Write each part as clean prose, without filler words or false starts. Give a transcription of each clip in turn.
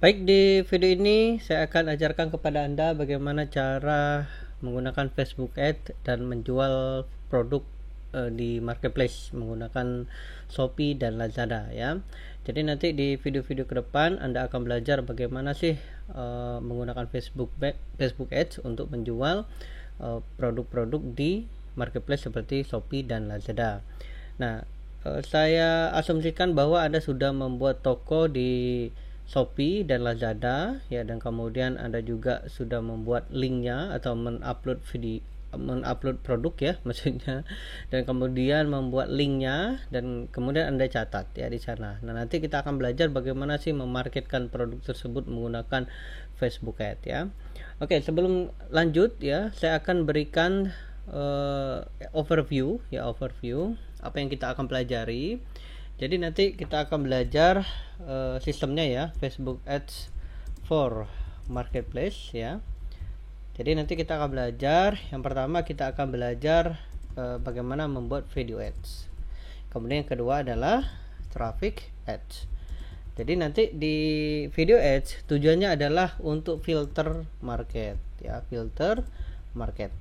Baik, di video ini saya akan ajarkan kepada Anda bagaimana cara menggunakan Facebook Ads dan menjual produk di marketplace menggunakan Shopee dan Lazada ya. Jadi nanti di video-video ke depan Anda akan belajar bagaimana sih menggunakan Facebook Ads untuk menjual produk-produk di marketplace seperti Shopee dan Lazada. Nah, saya asumsikan bahwa Anda sudah membuat toko di Shopee dan Lazada ya, dan kemudian Anda juga sudah membuat linknya atau mengupload produk ya maksudnya, dan kemudian membuat linknya dan kemudian Anda catat ya di sana. Nah, nanti kita akan belajar bagaimana sih memarketkan produk tersebut menggunakan Facebook Ads ya. Oke, sebelum lanjut ya, saya akan berikan overview apa yang kita akan pelajari. Jadi nanti kita akan belajar sistemnya ya, Facebook Ads for Marketplace ya. Jadi nanti kita akan belajar, yang pertama kita akan belajar bagaimana membuat video ads. Kemudian yang kedua adalah traffic ads. Jadi nanti di video ads tujuannya adalah untuk filter market ya, filter market.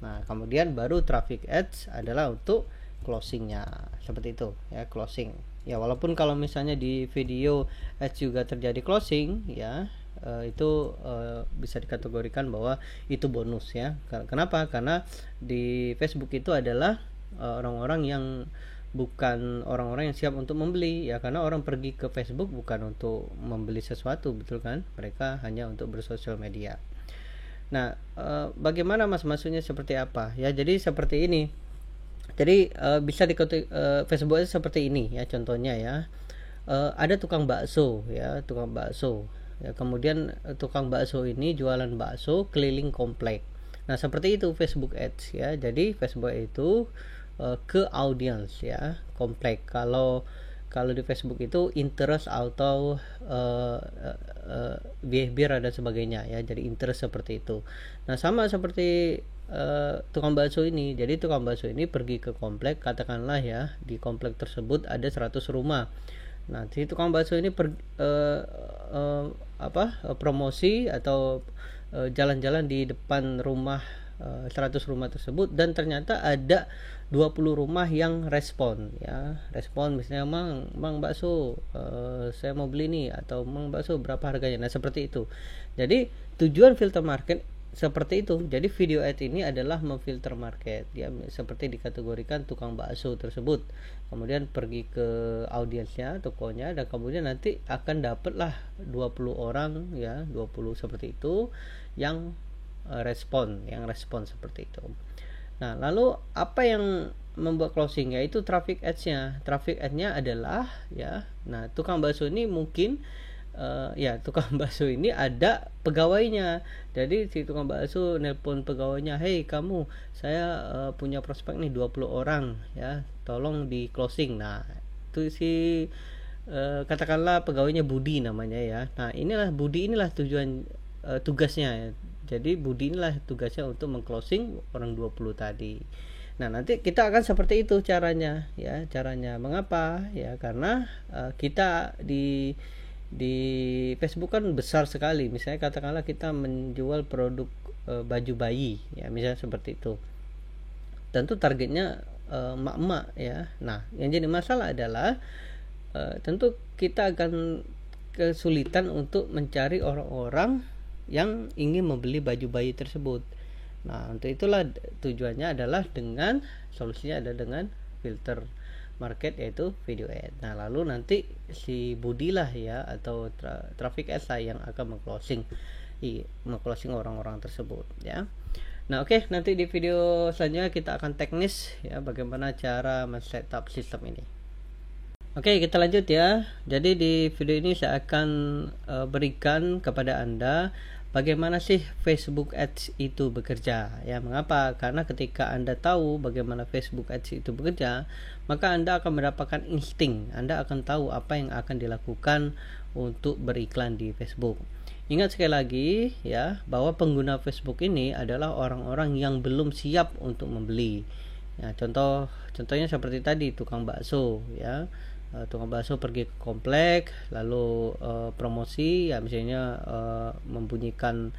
Nah, kemudian baru traffic ads adalah untuk closingnya, seperti itu ya, closing ya. Walaupun kalau misalnya di video ads juga terjadi closing ya, itu bisa dikategorikan bahwa itu bonus ya. Kenapa? Karena di Facebook itu adalah orang-orang yang bukan orang-orang yang siap untuk membeli ya, karena orang pergi ke Facebook bukan untuk membeli sesuatu, betul kan? Mereka hanya untuk bersosial media. Nah, bagaimana mas maksudnya seperti apa ya? Jadi seperti ini. Jadi bisa Facebook aja seperti ini ya, contohnya ya. Ada tukang bakso ya, tukang bakso ya, kemudian tukang bakso ini jualan bakso keliling komplek. Nah, seperti itu Facebook Ads ya. Jadi Facebook itu ke audiens ya, komplek. Kalau di Facebook itu interest atau behavior dan sebagainya ya, jadi interest seperti itu. Nah, sama seperti tukang bakso ini. Jadi tukang bakso ini pergi ke komplek, katakanlah ya, di komplek tersebut ada 100 rumah. Nah, si tukang bakso ini promosi atau jalan-jalan di depan rumah 100 rumah tersebut, dan ternyata ada 20 rumah yang respon ya, respon misalnya, mang bakso, saya mau beli nih, atau mang bakso berapa harganya. Nah, seperti itu. Jadi tujuan filter market seperti itu. Jadi video ad ini adalah memfilter market ya, seperti dikategorikan tukang bakso tersebut, kemudian pergi ke audiensnya, tokonya, dan kemudian nanti akan dapatlah 20 orang ya, 20 seperti itu yang respon seperti itu. Nah, lalu apa yang membuat closing, yaitu traffic ads-nya. Traffic ads-nya adalah ya, nah tukang bakso ini mungkin tukang bakso ini ada pegawainya. Jadi si tukang bakso nelpon pegawainya, "Hey kamu, saya punya prospek nih 20 orang ya, tolong di closing." Nah, itu si katakanlah pegawainya Budi namanya ya. Nah, inilah tujuan tugasnya ya. Jadi Budi inilah tugasnya untuk mengclosing orang 20 tadi. Nah, nanti kita akan seperti itu caranya ya, caranya. Mengapa? Ya karena kita di Facebook kan besar sekali. Misalnya katakanlah kita menjual produk baju bayi ya, misalnya seperti itu. Tentu targetnya emak-emak ya. Nah, yang jadi masalah adalah tentu kita akan kesulitan untuk mencari orang-orang yang ingin membeli baju bayi tersebut. Nah, untuk itulah tujuannya adalah solusinya ada dengan filter market, yaitu video ad. Nah, lalu nanti si Budi lah ya, atau traffic ads lah yang akan mengclosing orang-orang tersebut ya. Nah, oke, nanti di video selanjutnya kita akan teknis ya, bagaimana cara men-setup sistem ini. Oke, kita lanjut ya. Jadi di video ini saya akan berikan kepada Anda bagaimana sih Facebook Ads itu bekerja ya. Mengapa? Karena ketika Anda tahu bagaimana Facebook Ads itu bekerja, maka Anda akan mendapatkan insting. Anda akan tahu apa yang akan dilakukan untuk beriklan di Facebook. Ingat sekali lagi ya, bahwa pengguna Facebook ini adalah orang-orang yang belum siap untuk membeli. Ya, contohnya seperti tadi tukang bakso ya. tukang bakso pergi ke komplek lalu promosi ya, misalnya membunyikan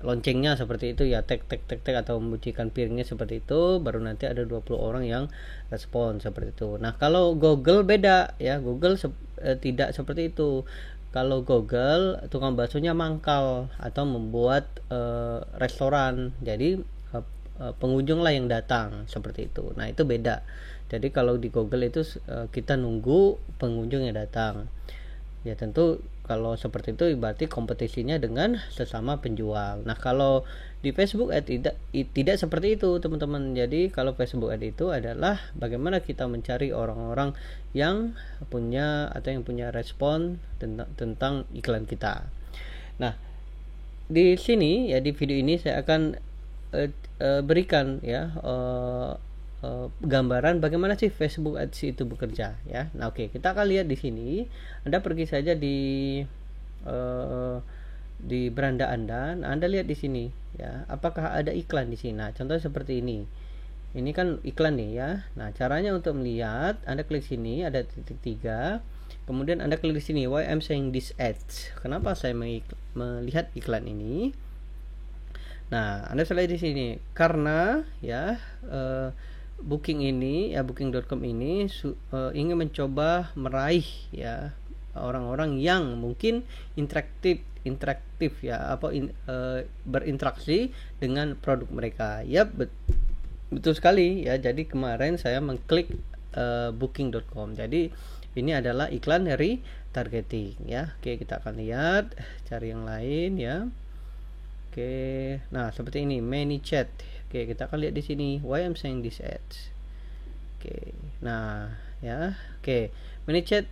loncengnya seperti itu ya, tek tek tek tek, atau membunyikan piringnya seperti itu, baru nanti ada 20 orang yang respon seperti itu. Nah, kalau Google beda ya, Google tidak seperti itu. Kalau Google tukang baksonya mangkal atau membuat restoran, jadi pengunjung lah yang datang seperti itu. Nah, itu beda. Jadi kalau di Google itu kita nunggu pengunjung yang datang. Ya tentu kalau seperti itu berarti kompetisinya dengan sesama penjual. Nah, kalau di Facebook Ad tidak seperti itu, teman-teman. Jadi kalau Facebook Ad itu adalah bagaimana kita mencari orang-orang yang punya atau yang punya respon tentang iklan kita. Nah, di sini ya, di video ini saya akan berikan ya gambaran bagaimana sih Facebook Ads itu bekerja ya. Nah, oke, kita akan lihat di sini. Anda pergi saja di beranda Anda. Nah, Anda lihat di sini ya, apakah ada iklan di sini. Nah, contohnya seperti ini. Ini kan iklan nih ya. Nah, caranya untuk melihat, Anda klik sini, ada titik 3. Kemudian Anda klik di sini, why I'm saying this ads. Kenapa saya melihat iklan ini? Nah, Anda bisa lihat di sini karena ya Booking ini ya, booking.com ini ingin mencoba meraih ya orang-orang yang mungkin interaktif ya, berinteraksi dengan produk mereka. Ya, betul sekali ya. Jadi kemarin saya mengklik booking.com. Jadi ini adalah iklan dari targeting ya. Oke, kita akan lihat, cari yang lain ya. Oke, nah seperti ini, ManyChat. Oke, kita akan lihat di sini, why I'm saying this ads. Oke, nah ya, oke, ManyChat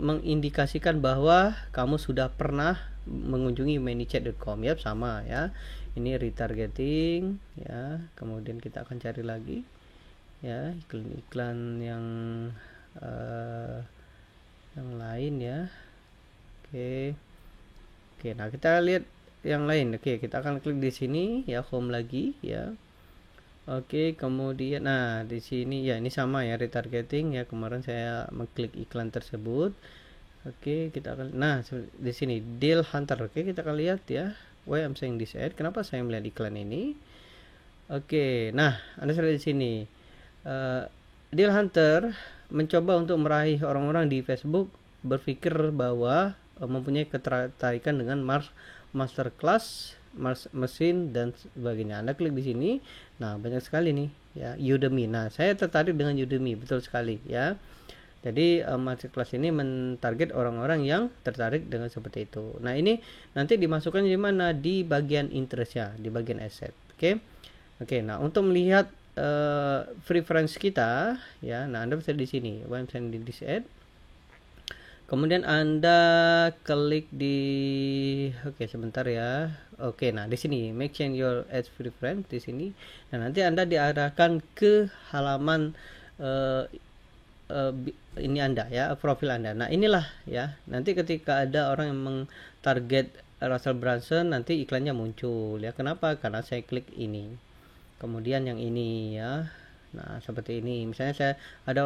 mengindikasikan bahwa kamu sudah pernah mengunjungi ManyChat.com ya, sama ya. Ini retargeting ya. Kemudian kita akan cari lagi ya iklan-iklan yang lain ya. Oke, nah kita lihat yang lain. Oke, kita akan klik di sini ya, home lagi ya. Oke, kemudian nah di sini ya, ini sama ya, retargeting ya, kemarin saya mengklik iklan tersebut. Oke, kita akan, nah di sini Deal Hunter. Oke, kita akan lihat ya, why I'm saying this ad, kenapa saya melihat iklan ini. Oke, nah Anda lihat di sini Deal Hunter mencoba untuk meraih orang-orang di Facebook berpikir bahwa mempunyai ketertarikan dengan masterclass, mesin dan sebagainya. Anda klik di sini. Nah, banyak sekali nih ya, Udemy. Nah, saya tertarik dengan Udemy, betul sekali ya. Jadi masterclass ini mentarget orang-orang yang tertarik dengan seperti itu. Nah, ini nanti dimasukkan di mana? Di bagian interest ya, di bagian asset. Oke, nah untuk melihat preference kita ya, nah Anda bisa di sini, why I'm sending this ad. Kemudian Anda klik di, oke sebentar ya. Oke, nah di sini make change your ads preference di sini. Nah, nanti Anda diarahkan ke halaman ini Anda ya, profil Anda. Nah, inilah ya. Nanti ketika ada orang yang mengtarget Russell Brunson, nanti iklannya muncul ya. Kenapa? Karena saya klik ini. Kemudian yang ini ya. Nah, seperti ini. Misalnya saya ada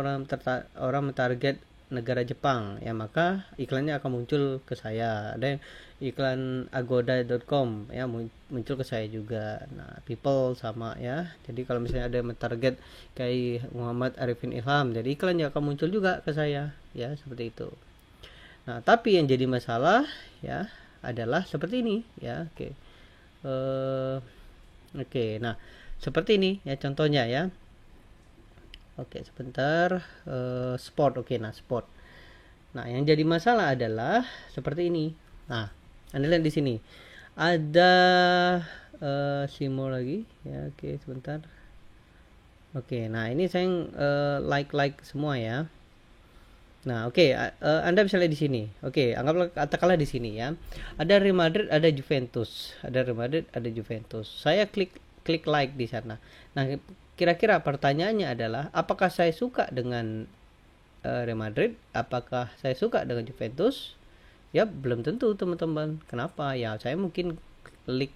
orang mentarget negara Jepang ya, maka iklannya akan muncul ke saya. Ada yang iklan agoda.com ya, muncul ke saya juga. Nah, people sama ya. Jadi kalau misalnya ada yang mentarget kayak Muhammad Arifin Ilham, jadi iklannya akan muncul juga ke saya ya, seperti itu. Nah, tapi yang jadi masalah ya adalah seperti ini ya. Oke, nah seperti ini ya contohnya ya. Oke, sebentar. Sport. Oke, nah sport. Nah, yang jadi masalah adalah seperti ini. Nah, Anda lihat di sini ada Simo lagi ya. Oke, sebentar. Oke, nah ini saya like semua ya. Nah, oke, Anda bisa lihat di sini. Oke, anggaplah katakanlah di sini ya. Ada Real Madrid, ada Juventus. Ada Real Madrid, ada Juventus. Saya klik like di sana. Nah, kira-kira pertanyaannya adalah, apakah saya suka dengan Real Madrid? Apakah saya suka dengan Juventus? Ya, belum tentu teman-teman. Kenapa? Ya, saya mungkin klik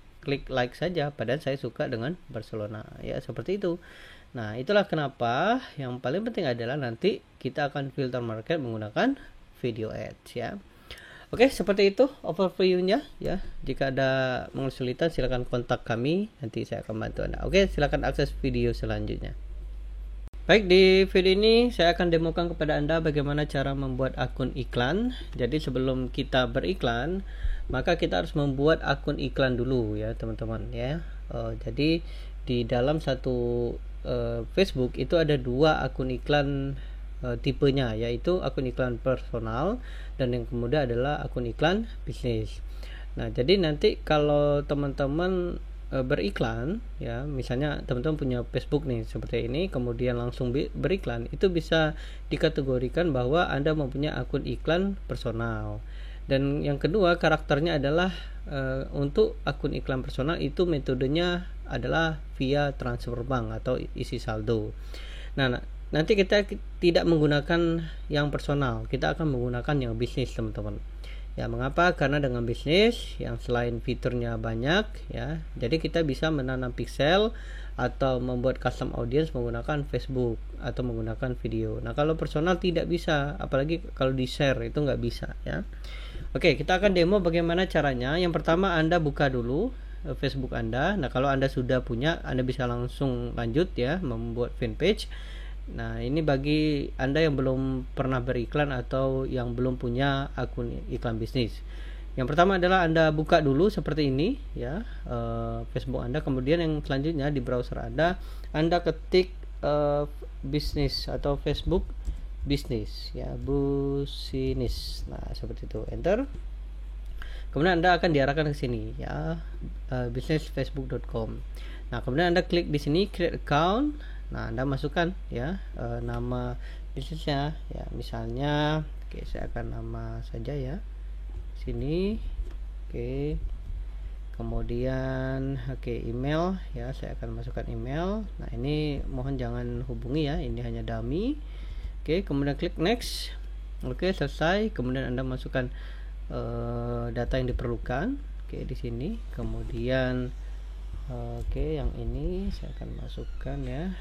like saja, padahal saya suka dengan Barcelona. Ya, seperti itu. Nah, itulah kenapa yang paling penting adalah nanti kita akan filter market menggunakan video ads ya. Oke, seperti itu overview-nya ya. Jika ada kesulitan silakan kontak kami, nanti saya akan bantu Anda. Oke, silakan akses video selanjutnya. Baik, di video ini saya akan demokan kepada Anda bagaimana cara membuat akun iklan. Jadi sebelum kita beriklan, maka kita harus membuat akun iklan dulu ya teman-teman ya. Jadi di dalam satu Facebook itu ada dua akun iklan tipenya, yaitu akun iklan personal dan yang kemudian adalah akun iklan bisnis. Nah, jadi nanti kalau teman-teman beriklan ya, misalnya teman-teman punya Facebook nih seperti ini, kemudian langsung beriklan, itu bisa dikategorikan bahwa Anda mempunyai akun iklan personal. Dan yang kedua, karakternya adalah untuk akun iklan personal itu metodenya adalah via transfer bank atau isi saldo. Nah, nanti kita tidak menggunakan yang personal, kita akan menggunakan yang bisnis teman-teman. Ya, mengapa? Karena dengan bisnis yang selain fiturnya banyak ya, jadi kita bisa menanam pixel atau membuat custom audience menggunakan Facebook atau menggunakan video. Nah, kalau personal tidak bisa, apalagi kalau di share itu nggak bisa ya. Oke, kita akan demo bagaimana caranya. Yang pertama, Anda buka dulu Facebook Anda. Nah, kalau Anda sudah punya, Anda bisa langsung lanjut ya membuat fanpage. Nah, ini bagi Anda yang belum pernah beriklan atau yang belum punya akun iklan bisnis. Yang pertama adalah Anda buka dulu seperti ini ya Facebook Anda. Kemudian yang selanjutnya di browser Anda ketik bisnis atau Facebook bisnis ya, business. Nah, seperti itu, enter. Kemudian Anda akan diarahkan ke sini ya, businessfacebook.com. Nah, kemudian Anda klik di sini create account. Nah, Anda masukkan ya nama bisnisnya ya, misalnya oke, saya akan nama saja ya sini. Oke, kemudian email ya, saya akan masukkan email. Nah, ini mohon jangan hubungi ya, ini hanya dummy. Oke, kemudian klik next. Oke, selesai. Kemudian Anda masukkan data yang diperlukan oke di sini. Kemudian yang ini saya akan masukkan ya.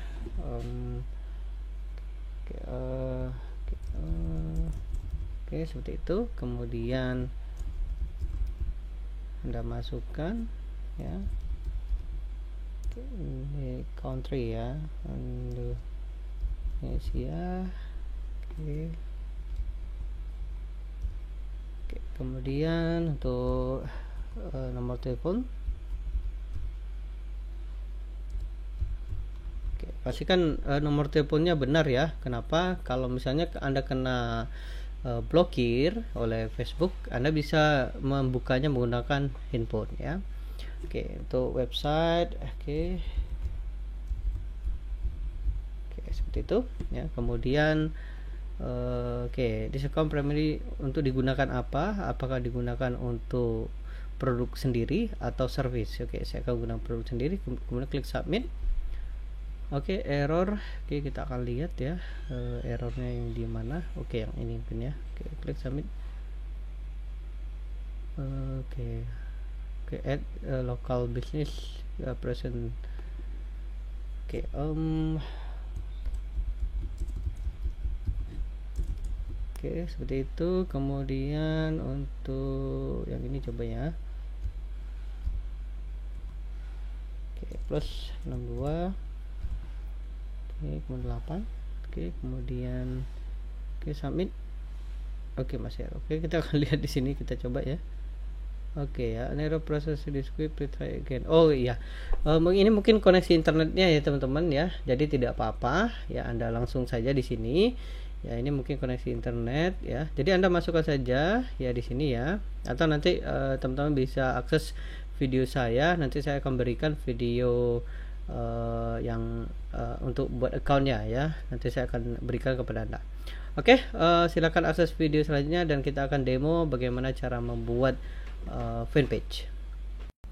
Seperti itu. Kemudian Anda masukkan ya, ini country ya, Indonesia. Kemudian untuk nomor telepon, pastikan nomor teleponnya benar ya. Kenapa? Kalau misalnya Anda kena blokir oleh Facebook, Anda bisa membukanya menggunakan handphone ya. Untuk website seperti itu ya. Kemudian this account primary untuk digunakan apa? Apakah digunakan untuk produk sendiri atau service? Saya akan gunakan produk sendiri. Kemudian klik submit. Error. Kita akan lihat ya errornya yang di mana. Yang ini mungkin ya. Klik submit. Add local business present. Seperti itu. Kemudian untuk yang ini coba ya. Plus 62. Kemudian 8. Kemudian submit. Masih error. Kita akan lihat di sini, kita coba ya. Ya, error process describe, try again. Ini mungkin koneksi internetnya ya teman-teman ya. Jadi tidak apa-apa ya, Anda langsung saja di sini. Ya, ini mungkin koneksi internet ya. Jadi Anda masukkan saja ya di sini ya. Atau nanti teman-teman bisa akses video saya. Nanti saya akan berikan video yang untuk buat accountnya ya. Nanti saya akan berikan kepada Anda. Silakan akses video selanjutnya dan kita akan demo bagaimana cara membuat fanpage.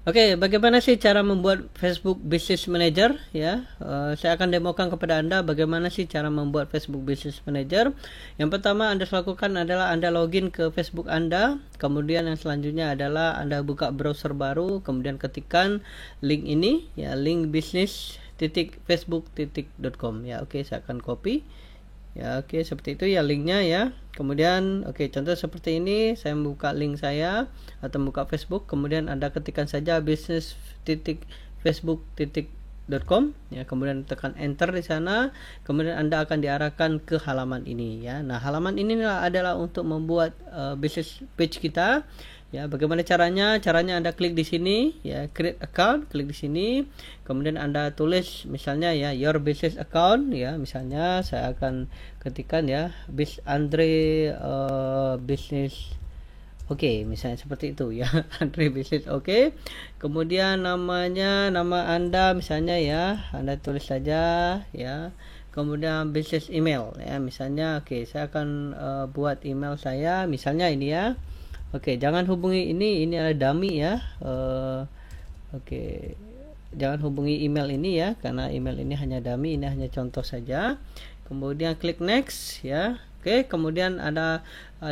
Bagaimana sih cara membuat Facebook Business Manager ya? Saya akan demokan kepada Anda bagaimana sih cara membuat Facebook Business Manager. Yang pertama Anda lakukan adalah Anda login ke Facebook Anda. Kemudian yang selanjutnya adalah Anda buka browser baru, kemudian ketikkan link ini ya, link business business-facebook.com ya. Oke, saya akan copy ya. Oke, seperti itu ya linknya ya. Kemudian contoh seperti ini, saya membuka link saya atau membuka Facebook, kemudian Anda ketikkan saja business-facebook.com ya, kemudian tekan enter di sana, kemudian Anda akan diarahkan ke halaman ini ya. Nah, halaman ini adalah untuk membuat business page kita. Ya, bagaimana caranya? Caranya Anda klik di sini ya, create account, klik di sini. Kemudian Anda tulis misalnya ya, your business account ya. Misalnya saya akan ketikkan ya, Andre business. Oke, misalnya seperti itu ya. Andre business. Oke. Kemudian nama Anda misalnya ya, Anda tulis saja ya. Kemudian business email ya, misalnya saya akan buat email saya misalnya ini ya. Jangan hubungi ini adalah dummy ya. Jangan hubungi email ini ya, karena email ini hanya dummy, ini hanya contoh saja. Kemudian klik next ya. Kemudian ada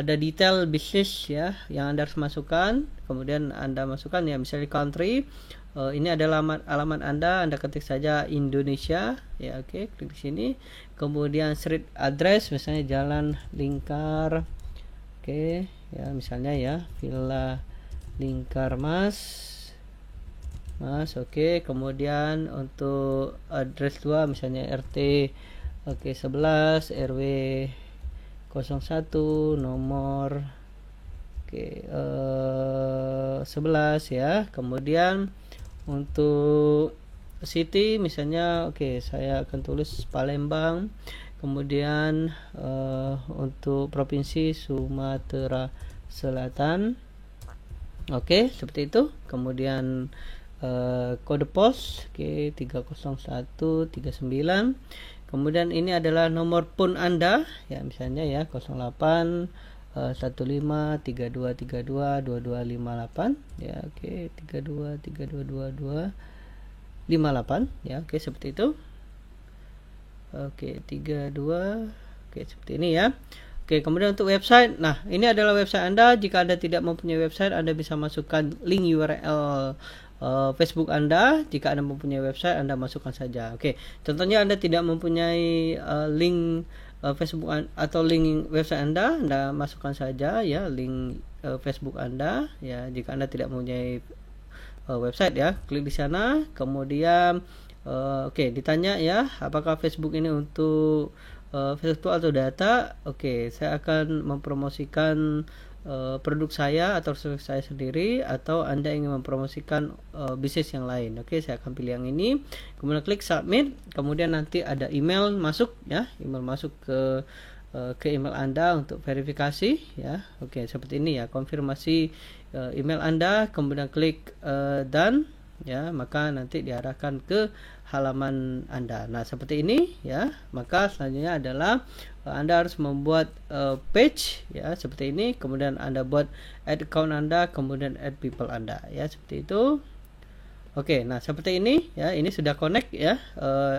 detail bisnis ya yang Anda harus masukkan. Kemudian Anda masukkan ya, misalnya country. Ini adalah alamat Anda ketik saja Indonesia ya. Klik di sini. Kemudian street address misalnya Jalan Lingkar. Ya, misalnya ya, Villa Lingkar Mas. Kemudian untuk address 2 misalnya RT 11 RW 01 nomor 11 ya. Kemudian untuk city misalnya saya akan tulis Palembang. Kemudian untuk provinsi Sumatera Selatan. Seperti itu. Kemudian kode pos 30139. Kemudian ini adalah nomor PUN Anda ya, misalnya ya 08 1532322258 ya. 32322258 ya. Seperti itu. 32 seperti ini ya. Kemudian untuk website, nah ini adalah website Anda. Jika Anda tidak mempunyai website, Anda bisa masukkan link URL Facebook Anda. Jika Anda mempunyai website, Anda masukkan saja. Contohnya Anda tidak mempunyai link Facebook atau link website Anda masukkan saja ya link Facebook Anda ya. Jika Anda tidak mempunyai website ya, klik di sana. Kemudian ditanya ya, apakah Facebook ini untuk Facebook atau data? Saya akan mempromosikan produk saya atau service saya sendiri, atau Anda ingin mempromosikan bisnis yang lain. Saya akan pilih yang ini. Kemudian klik submit. Kemudian nanti ada email masuk ya, email masuk ke email Anda untuk verifikasi ya. Seperti ini ya, konfirmasi email Anda. Kemudian klik done ya, maka nanti diarahkan ke halaman Anda. Nah, seperti ini ya. Maka selanjutnya adalah Anda harus membuat page ya, seperti ini. Kemudian Anda buat add account Anda, kemudian add people Anda ya, seperti itu. Nah seperti ini ya, ini sudah connect ya.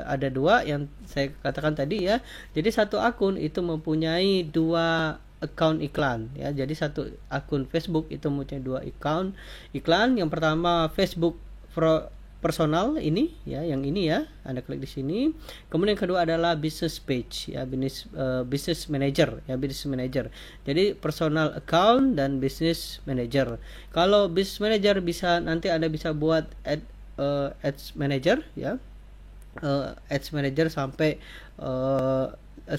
Ada dua yang saya katakan tadi ya. Jadi satu akun itu mempunyai dua account iklan ya. Jadi satu akun Facebook itu mempunyai dua account iklan. Yang pertama Facebook personal ini ya, yang ini ya, Anda klik di sini. Kemudian yang kedua adalah business page ya, business manager ya, business manager. Jadi personal account dan business manager. Kalau business manager bisa nanti Anda bisa buat ads manager ya, ads manager sampai 10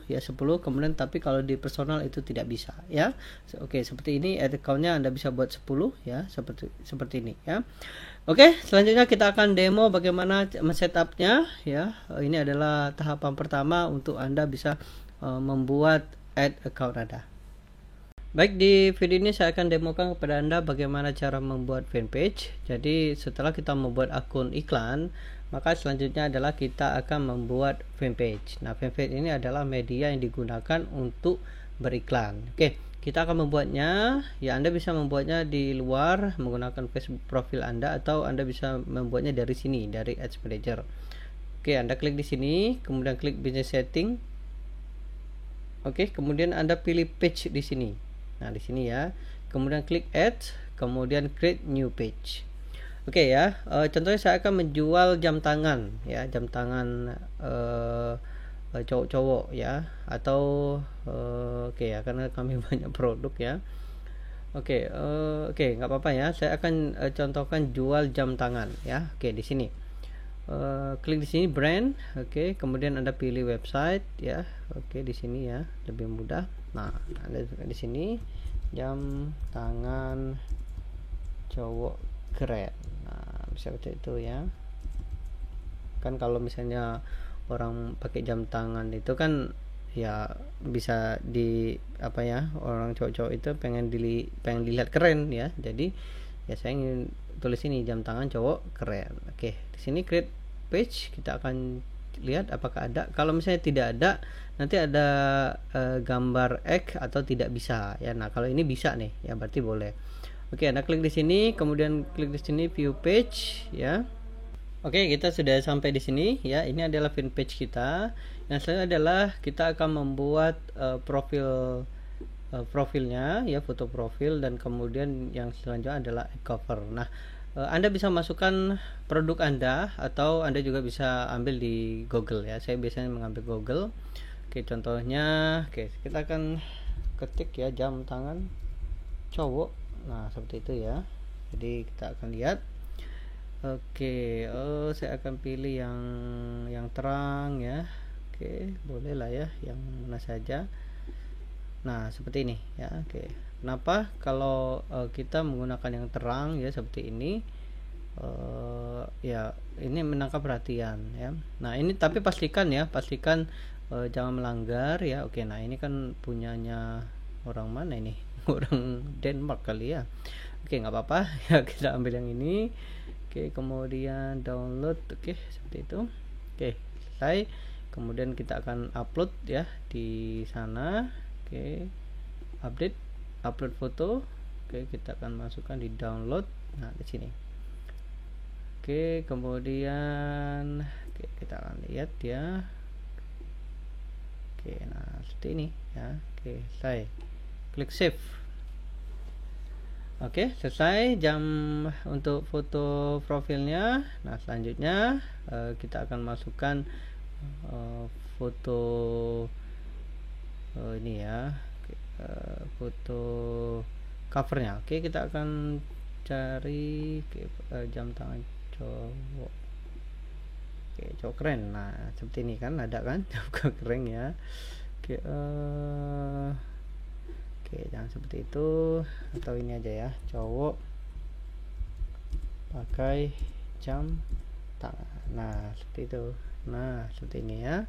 ya, 10. Kemudian tapi kalau di personal itu tidak bisa ya. Seperti ini ad account-nya Anda bisa buat 10 ya, seperti ini ya. Selanjutnya kita akan demo bagaimana men-setupnya ya. Ini adalah tahapan pertama untuk Anda bisa membuat ad account Anda. Baik, di video ini saya akan demokan kepada Anda bagaimana cara membuat fanpage. Jadi setelah kita membuat akun iklan, maka selanjutnya adalah kita akan membuat fanpage. Nah, fanpage ini adalah media yang digunakan untuk beriklan. Kita akan membuatnya ya. Anda bisa membuatnya di luar menggunakan Facebook profil Anda, atau Anda bisa membuatnya dari sini, dari Ads Manager. Anda klik di sini, kemudian klik business setting. Kemudian Anda pilih page di sini. Nah, di sini ya. Kemudian klik add, kemudian create new page. Oke ya, contohnya saya akan menjual jam tangan ya, jam tangan cowok-cowok ya, atau oke ya, karena kami banyak produk ya. Oke, oke, nggak apa-apa ya. Saya akan contohkan jual jam tangan ya. Oke, di sini. Klik di sini brand, oke, kemudian Anda pilih website ya. Oke, di sini ya, lebih mudah. Nah, Anda di sini jam tangan cowok keren. Nah, bisa seperti itu ya. Kan kalau misalnya orang pakai jam tangan itu kan ya bisa di apa ya, orang cowok-cowok itu pengen dilihat keren ya, jadi ya saya ingin tulis ini jam tangan cowok keren. Oke, di sini create page, kita akan lihat apakah ada. Kalau misalnya tidak ada, nanti ada gambar X atau tidak bisa ya. Nah, kalau ini bisa nih ya, berarti boleh. Oke, Anda klik di sini, kemudian klik di sini view page ya. Oke, kita sudah sampai di sini ya. Ini adalah fanpage kita. Yang selanjutnya adalah kita akan membuat profilnya ya, foto profil, dan kemudian yang selanjutnya adalah cover. Nah, Anda bisa masukkan produk Anda atau Anda juga bisa ambil di Google ya. Saya biasanya mengambil Google. Oke, contohnya, oke, kita akan ketik ya jam tangan cowok. Nah, seperti itu ya. Jadi kita akan lihat. Oke, saya akan pilih yang terang ya. Oke, boleh lah ya, yang mana saja. Nah, seperti ini ya. Oke, kenapa kalau kita menggunakan yang terang ya seperti ini? Ya, ini menangkap perhatian ya. Nah, ini tapi pastikan jangan melanggar ya. Oke, nah ini kan punyanya orang mana ini? Orang Denmark kali ya. Oke, nggak apa-apa ya, kita ambil yang ini. Oke, kemudian download. Oke, seperti itu. Oke, selesai. Kemudian kita akan upload ya di sana. Oke, upload foto. Oke, kita akan masukkan di download. Nah, di sini. Oke, kemudian kita akan lihat ya. Oke, nah seperti ini ya. Oke, selesai. Klik save. Oke, selesai jam untuk foto profilnya. Nah, selanjutnya kita akan masukkan foto ini ya, foto covernya. Oke, kita akan cari jam tangan cowok. Oke, cowok keren. Nah, seperti ini kan, ada kan cowok keren ya. Oke, oke, jangan seperti itu, atau ini aja ya, cowok pakai jam tangan. Nah, seperti itu. Nah, seperti ini ya.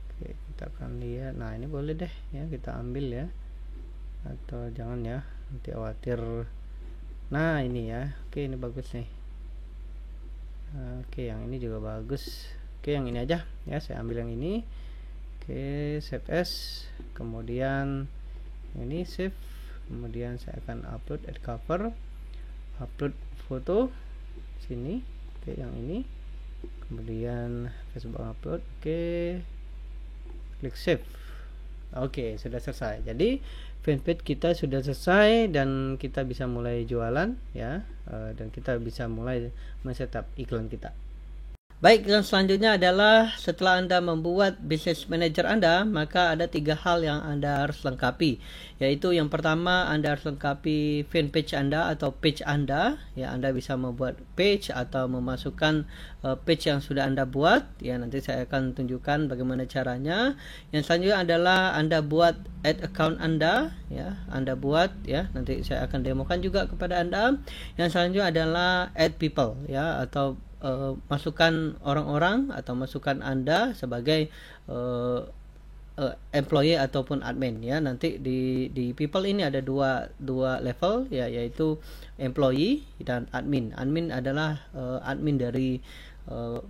Oke, kita akan lihat. Nah, ini boleh deh ya, kita ambil ya, atau jangan ya, nanti khawatir. Nah, ini ya. Oke, ini bagus nih. Oke, yang ini juga bagus. Oke, yang ini aja ya, saya ambil yang ini. Oke, save as, kemudian ini save, kemudian saya akan upload add cover, upload foto sini. Oke, yang ini, kemudian Facebook upload. Oke, klik save. Oke, sudah selesai. Jadi fanpage kita sudah selesai dan kita bisa mulai jualan ya, dan kita bisa mulai men-setup iklan kita. Baik, yang selanjutnya adalah setelah Anda membuat business manager Anda, maka ada 3 hal yang Anda harus lengkapi. Yaitu yang pertama, Anda harus lengkapi fanpage Anda atau page Anda. Ya, Anda bisa membuat page atau memasukkan page yang sudah Anda buat. Ya, nanti saya akan tunjukkan bagaimana caranya. Yang selanjutnya adalah Anda buat ad account Anda. Ya, Anda buat ya. Nanti saya akan demokan juga kepada Anda. Yang selanjutnya adalah add people ya, atau masukkan orang-orang atau masukkan Anda sebagai employee ataupun admin ya. Nanti di people ini ada dua level ya, yaitu employee dan admin. Admin adalah admin dari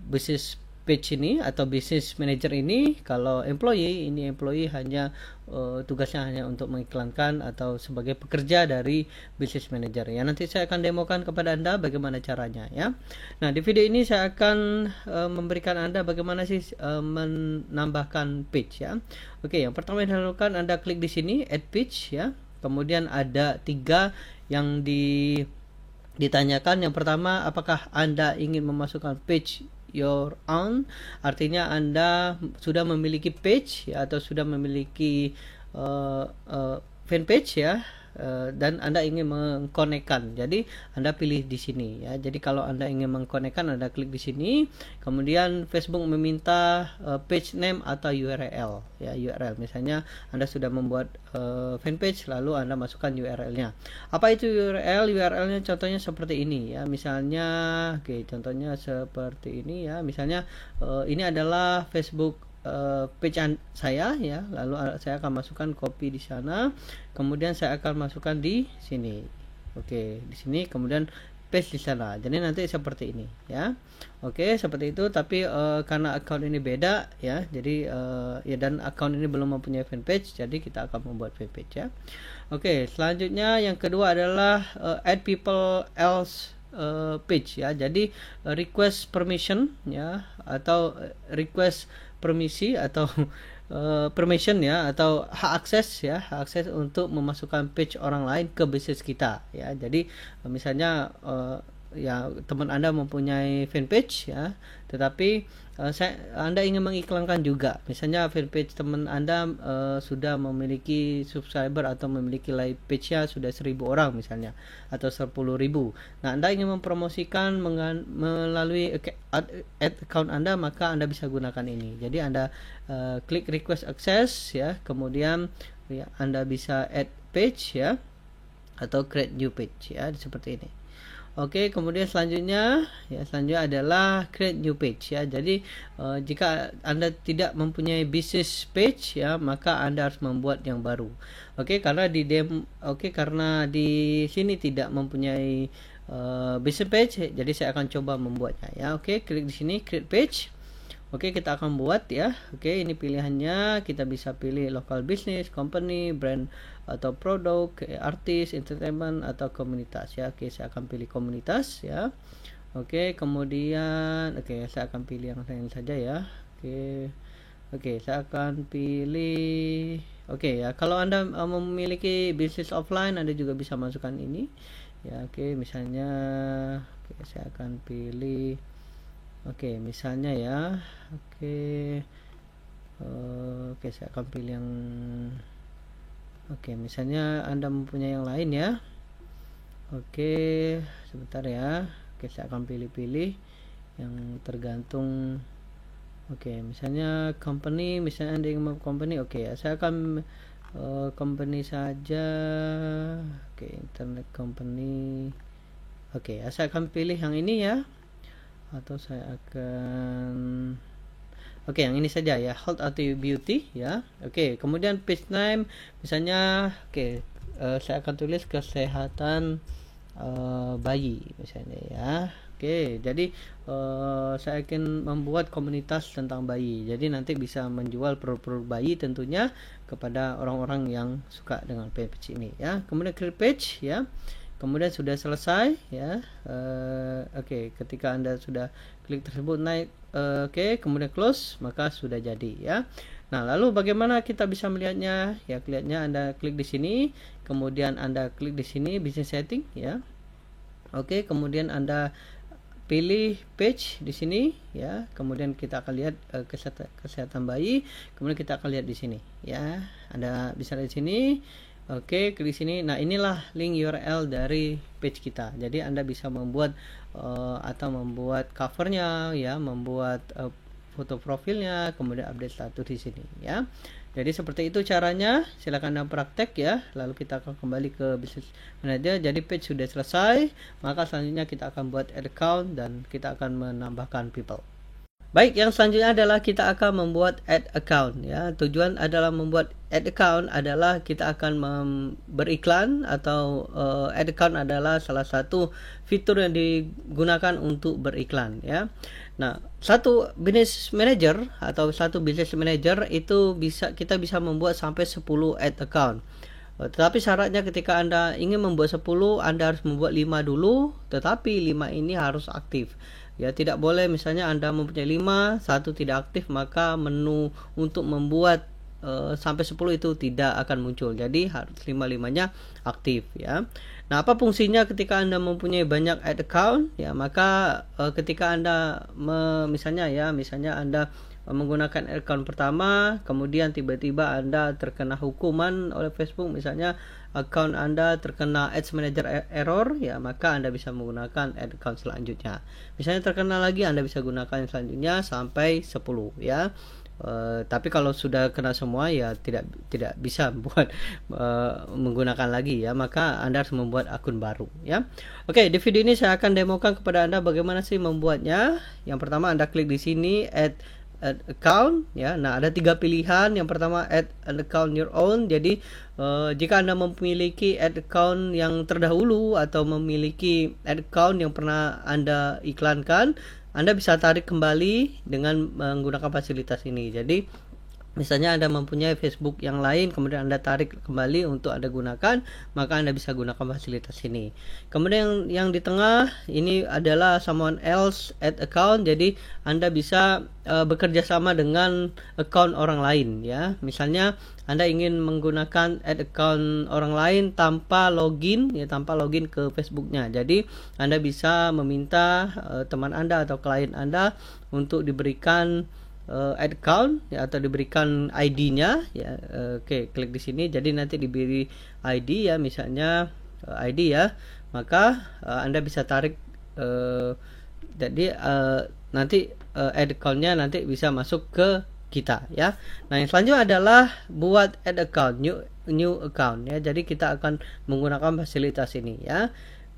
business page ini atau business manager ini. Kalau employee hanya tugasnya hanya untuk mengiklankan atau sebagai pekerja dari business manager ya. Nanti saya akan demokan kepada Anda bagaimana caranya ya. Nah, di video ini saya akan memberikan Anda bagaimana sih menambahkan page ya. Oke, yang pertama yang dilakukan, Anda klik di sini add page ya. Kemudian ada 3 yang ditanyakan. Yang pertama, apakah Anda ingin memasukkan page your own, artinya Anda sudah memiliki page ya, atau sudah memiliki fanpage ya, dan Anda ingin mengkonekkan. Jadi Anda pilih di sini ya. Jadi kalau Anda ingin mengkonekkan, Anda klik di sini. Kemudian Facebook meminta page name atau URL ya, URL. Misalnya Anda sudah membuat fanpage, lalu Anda masukkan URL-nya. Apa itu URL? URL-nya contohnya seperti ini ya. Misalnya contohnya seperti ini ya. Misalnya ini adalah Facebook page saya ya, lalu saya akan masukkan copy di sana, kemudian saya akan masukkan di sini. Di sini, kemudian paste di sana. Jadi nanti seperti ini ya. Seperti itu. Tapi karena account ini beda ya, jadi ya, dan account ini belum mempunyai fanpage, jadi kita akan membuat fanpage ya. Selanjutnya yang kedua adalah add people else page ya. Jadi request permission ya, atau request permisi atau permission ya, atau hak akses untuk memasukkan page orang lain ke bisnis kita ya. Jadi misalnya ya, teman Anda mempunyai fanpage ya, tetapi Anda ingin mengiklankan juga. Misalnya fanpage teman Anda sudah memiliki subscriber atau memiliki live page-nya sudah 1.000 orang misalnya, atau 10.000. Nah, Anda ingin mempromosikan melalui account Anda, maka Anda bisa gunakan ini. Jadi Anda klik request access ya, kemudian ya, Anda bisa add page ya, atau create new page ya, seperti ini. Kemudian selanjutnya adalah create new page ya. Jadi jika Anda tidak mempunyai business page ya, maka Anda harus membuat yang baru. Karena di sini tidak mempunyai business page, jadi saya akan coba membuatnya ya. Klik di sini create page. Kita akan buat ya. Ini pilihannya, kita bisa pilih local business, company, brand atau produk, artis, entertainment atau komunitas ya. Saya akan pilih komunitas ya. Kemudian saya akan pilih yang lain saja ya. Saya akan pilih ya. Kalau Anda memiliki bisnis offline, Anda juga bisa masukkan ini ya. Misalnya saya akan pilih misalnya ya. Saya akan pilih yang misalnya Anda mempunyai yang lain ya. Sebentar ya. Saya akan pilih-pilih yang tergantung. Misalnya company, misalnya Anda ingin company, saya akan company saja. Internet company. Saya akan pilih yang ini ya, atau saya akan yang ini saja ya, health atau beauty ya. Kemudian page name misalnya saya akan tulis kesehatan bayi misalnya ya. Jadi saya akan membuat komunitas tentang bayi, jadi nanti bisa menjual produk-produk bayi tentunya kepada orang-orang yang suka dengan page ini ya. Kemudian create page ya. Kemudian sudah selesai ya. Ketika Anda sudah klik tersebut naik, kemudian close, maka sudah jadi ya. Nah, lalu bagaimana kita bisa melihatnya? Ya, kelihatannya Anda klik di sini, kemudian Anda klik di sini business setting ya. Kemudian Anda pilih page di sini ya. Kemudian kita akan lihat kesehatan bayi. Kemudian kita akan lihat di sini ya. Anda bisa lihat di sini. Klik di sini. Nah, inilah link URL dari page kita. Jadi Anda bisa membuat atau membuat covernya ya, membuat foto profilnya, kemudian update status di sini ya. Jadi seperti itu caranya. Silakan Anda praktek ya. Lalu kita akan kembali ke Business Manager. Jadi page sudah selesai, maka selanjutnya kita akan buat account dan kita akan menambahkan people. Baik, yang selanjutnya adalah kita akan membuat add account ya. Tujuan adalah membuat add account adalah kita akan beriklan, atau add account adalah salah satu fitur yang digunakan untuk beriklan ya. Nah, satu business manager itu kita bisa membuat sampai 10 add account. Tetapi syaratnya ketika Anda ingin membuat 10, Anda harus membuat 5 dulu, tetapi 5 ini harus aktif. Ya, tidak boleh misalnya Anda mempunyai 5, 1 tidak aktif, maka menu untuk membuat sampai 10 itu tidak akan muncul. Jadi harus 5-5-nya aktif ya. Nah, apa fungsinya ketika Anda mempunyai banyak ad account ya? Maka ketika Anda misalnya Anda menggunakan account pertama, kemudian tiba-tiba Anda terkena hukuman oleh Facebook, misalnya account Anda terkena Ads Manager error ya, maka Anda bisa menggunakan account selanjutnya. Misalnya terkena lagi, Anda bisa gunakan selanjutnya sampai 10 ya. Tapi kalau sudah kena semua ya tidak bisa menggunakan lagi ya, maka Anda harus membuat akun baru ya. Oke, di video ini saya akan demokan kepada Anda bagaimana sih membuatnya. Yang pertama, Anda klik di sini add account ya. Nah, ada 3 pilihan. Yang pertama, add an account your own. Jadi jika Anda memiliki ad account yang terdahulu atau memiliki ad account yang pernah Anda iklankan, Anda bisa tarik kembali dengan menggunakan fasilitas ini. Jadi misalnya Anda mempunyai Facebook yang lain, kemudian Anda tarik kembali untuk Anda gunakan, maka Anda bisa gunakan fasilitas ini. Kemudian yang di tengah ini adalah someone else add account. Jadi Anda bisa bekerja sama dengan account orang lain ya. Misalnya Anda ingin menggunakan add account orang lain tanpa login ke Facebooknya. Jadi Anda bisa meminta teman Anda atau klien Anda untuk diberikan ad account ya, atau diberikan ID-nya ya. Oke, klik di sini. Jadi nanti diberi ID ya, misalnya ID ya, maka Anda bisa tarik jadi nanti ad account-nya nanti bisa masuk ke kita ya. Nah, yang selanjutnya adalah buat ad account, new account ya. Jadi kita akan menggunakan fasilitas ini ya.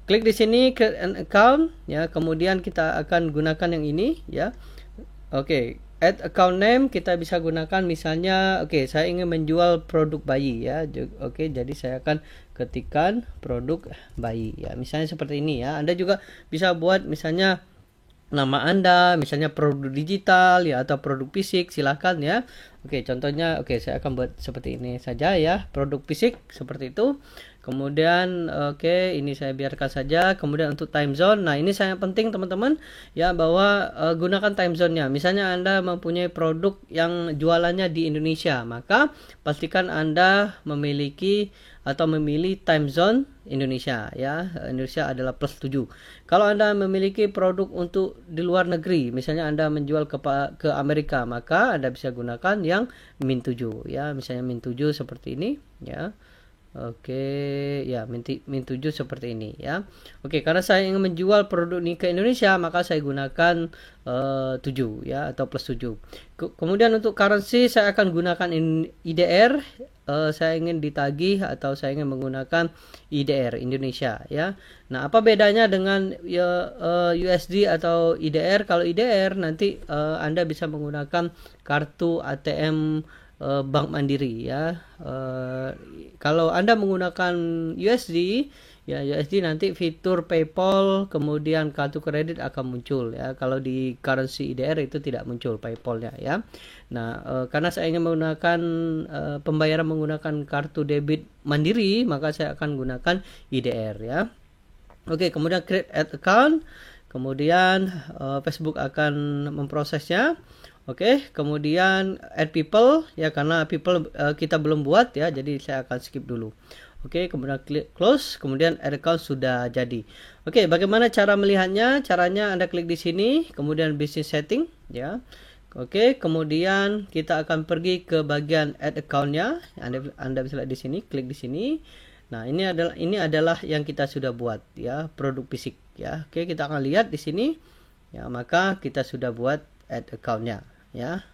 Klik di sini create an account ya, kemudian kita akan gunakan yang ini ya. Oke, add account name kita bisa gunakan misalnya, saya ingin menjual produk bayi ya. Jadi saya akan ketikkan produk bayi ya. Misalnya seperti ini ya. Anda juga bisa buat misalnya nama Anda, misalnya produk digital ya atau produk fisik, silahkan ya. Contohnya saya akan buat seperti ini saja ya, produk fisik seperti itu. Kemudian ini saya biarkan saja. Kemudian untuk time zone, nah ini sangat penting teman-teman ya, bahwa gunakan time zone-nya. Misalnya Anda mempunyai produk yang jualannya di Indonesia, maka pastikan Anda memiliki atau memilih time zone Indonesia ya. Indonesia adalah +7. Kalau Anda memiliki produk untuk di luar negeri, misalnya Anda menjual ke Amerika, maka Anda bisa gunakan yang -7 ya. Misalnya -7 seperti ini ya. -7 seperti ini ya. Karena saya ingin menjual produk ini ke Indonesia, maka saya gunakan 7 ya, atau +7. Kemudian untuk currency saya akan gunakan IDR. Saya ingin ditagih atau saya ingin menggunakan IDR Indonesia ya. Nah, apa bedanya dengan USD atau IDR? Kalau IDR nanti Anda bisa menggunakan kartu ATM Bank Mandiri ya. Kalau Anda menggunakan USD ya, USD nanti fitur PayPal kemudian kartu kredit akan muncul ya. Kalau di currency IDR itu tidak muncul PayPal-nya ya. Nah, karena saya ingin menggunakan pembayaran menggunakan kartu debit Mandiri, maka saya akan gunakan IDR ya. Kemudian create ad account, kemudian Facebook akan memprosesnya. Kemudian add people ya, karena people kita belum buat ya, jadi saya akan skip dulu. Kemudian klik close, kemudian add account sudah jadi. Bagaimana cara melihatnya? Caranya Anda klik di sini, kemudian business setting ya. Kemudian kita akan pergi ke bagian add account-nya. Anda bisa lihat di sini, klik di sini. Nah, ini adalah yang kita sudah buat ya, produk fisik ya. Kita akan lihat di sini ya, maka kita sudah buat add account-nya ya.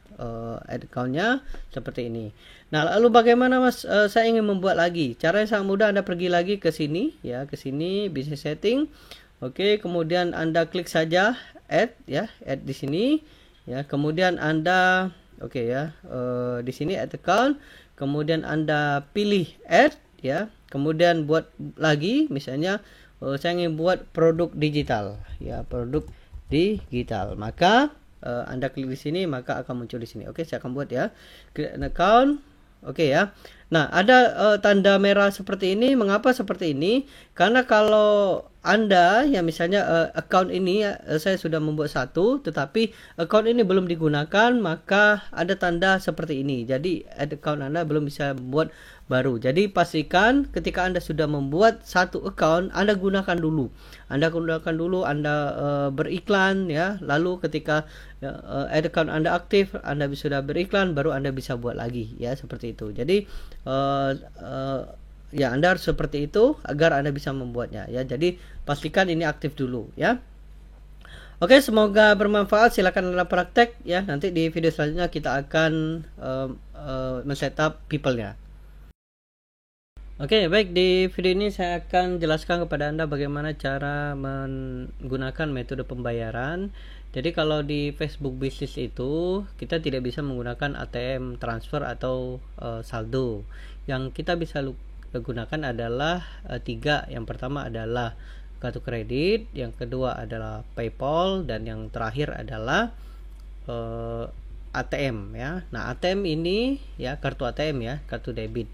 Add account-nya seperti ini. Nah, lalu bagaimana Mas? Saya ingin membuat lagi. Caranya sangat mudah. Anda pergi lagi ke sini ya, ke sini business setting. Kemudian Anda klik saja add ya, add di sini ya. Kemudian Anda di sini add account, kemudian Anda pilih add ya. Kemudian buat lagi, misalnya saya ingin buat produk digital ya, produk digital. Maka Anda klik di sini, maka akan muncul di sini. Saya akan buat ya, create an account. ya. Nah, ada tanda merah seperti ini. Mengapa seperti ini? Karena kalau Anda ya misalnya account ini saya sudah membuat satu, tetapi account ini belum digunakan, maka ada tanda seperti ini. Jadi account Anda belum bisa membuat baru. Jadi pastikan ketika Anda sudah membuat satu account, Anda gunakan dulu. Anda beriklan ya. Lalu ketika account Anda aktif, Anda sudah beriklan, baru Anda bisa buat lagi ya, seperti itu. Jadi ya Anda harus seperti itu agar Anda bisa membuatnya ya. Jadi pastikan ini aktif dulu ya. Oke, semoga bermanfaat. Silakan Anda praktek ya. Nanti di video selanjutnya kita akan men-setup people-nya. Oke, baik, di video ini saya akan jelaskan kepada Anda bagaimana cara menggunakan metode pembayaran. Jadi kalau di Facebook Business itu kita tidak bisa menggunakan ATM transfer atau saldo. Yang kita bisa gunakan adalah tiga. Yang pertama adalah kartu kredit, yang kedua adalah PayPal, dan yang terakhir adalah ATM ya. Nah, ATM ini ya, kartu ATM ya, kartu debit.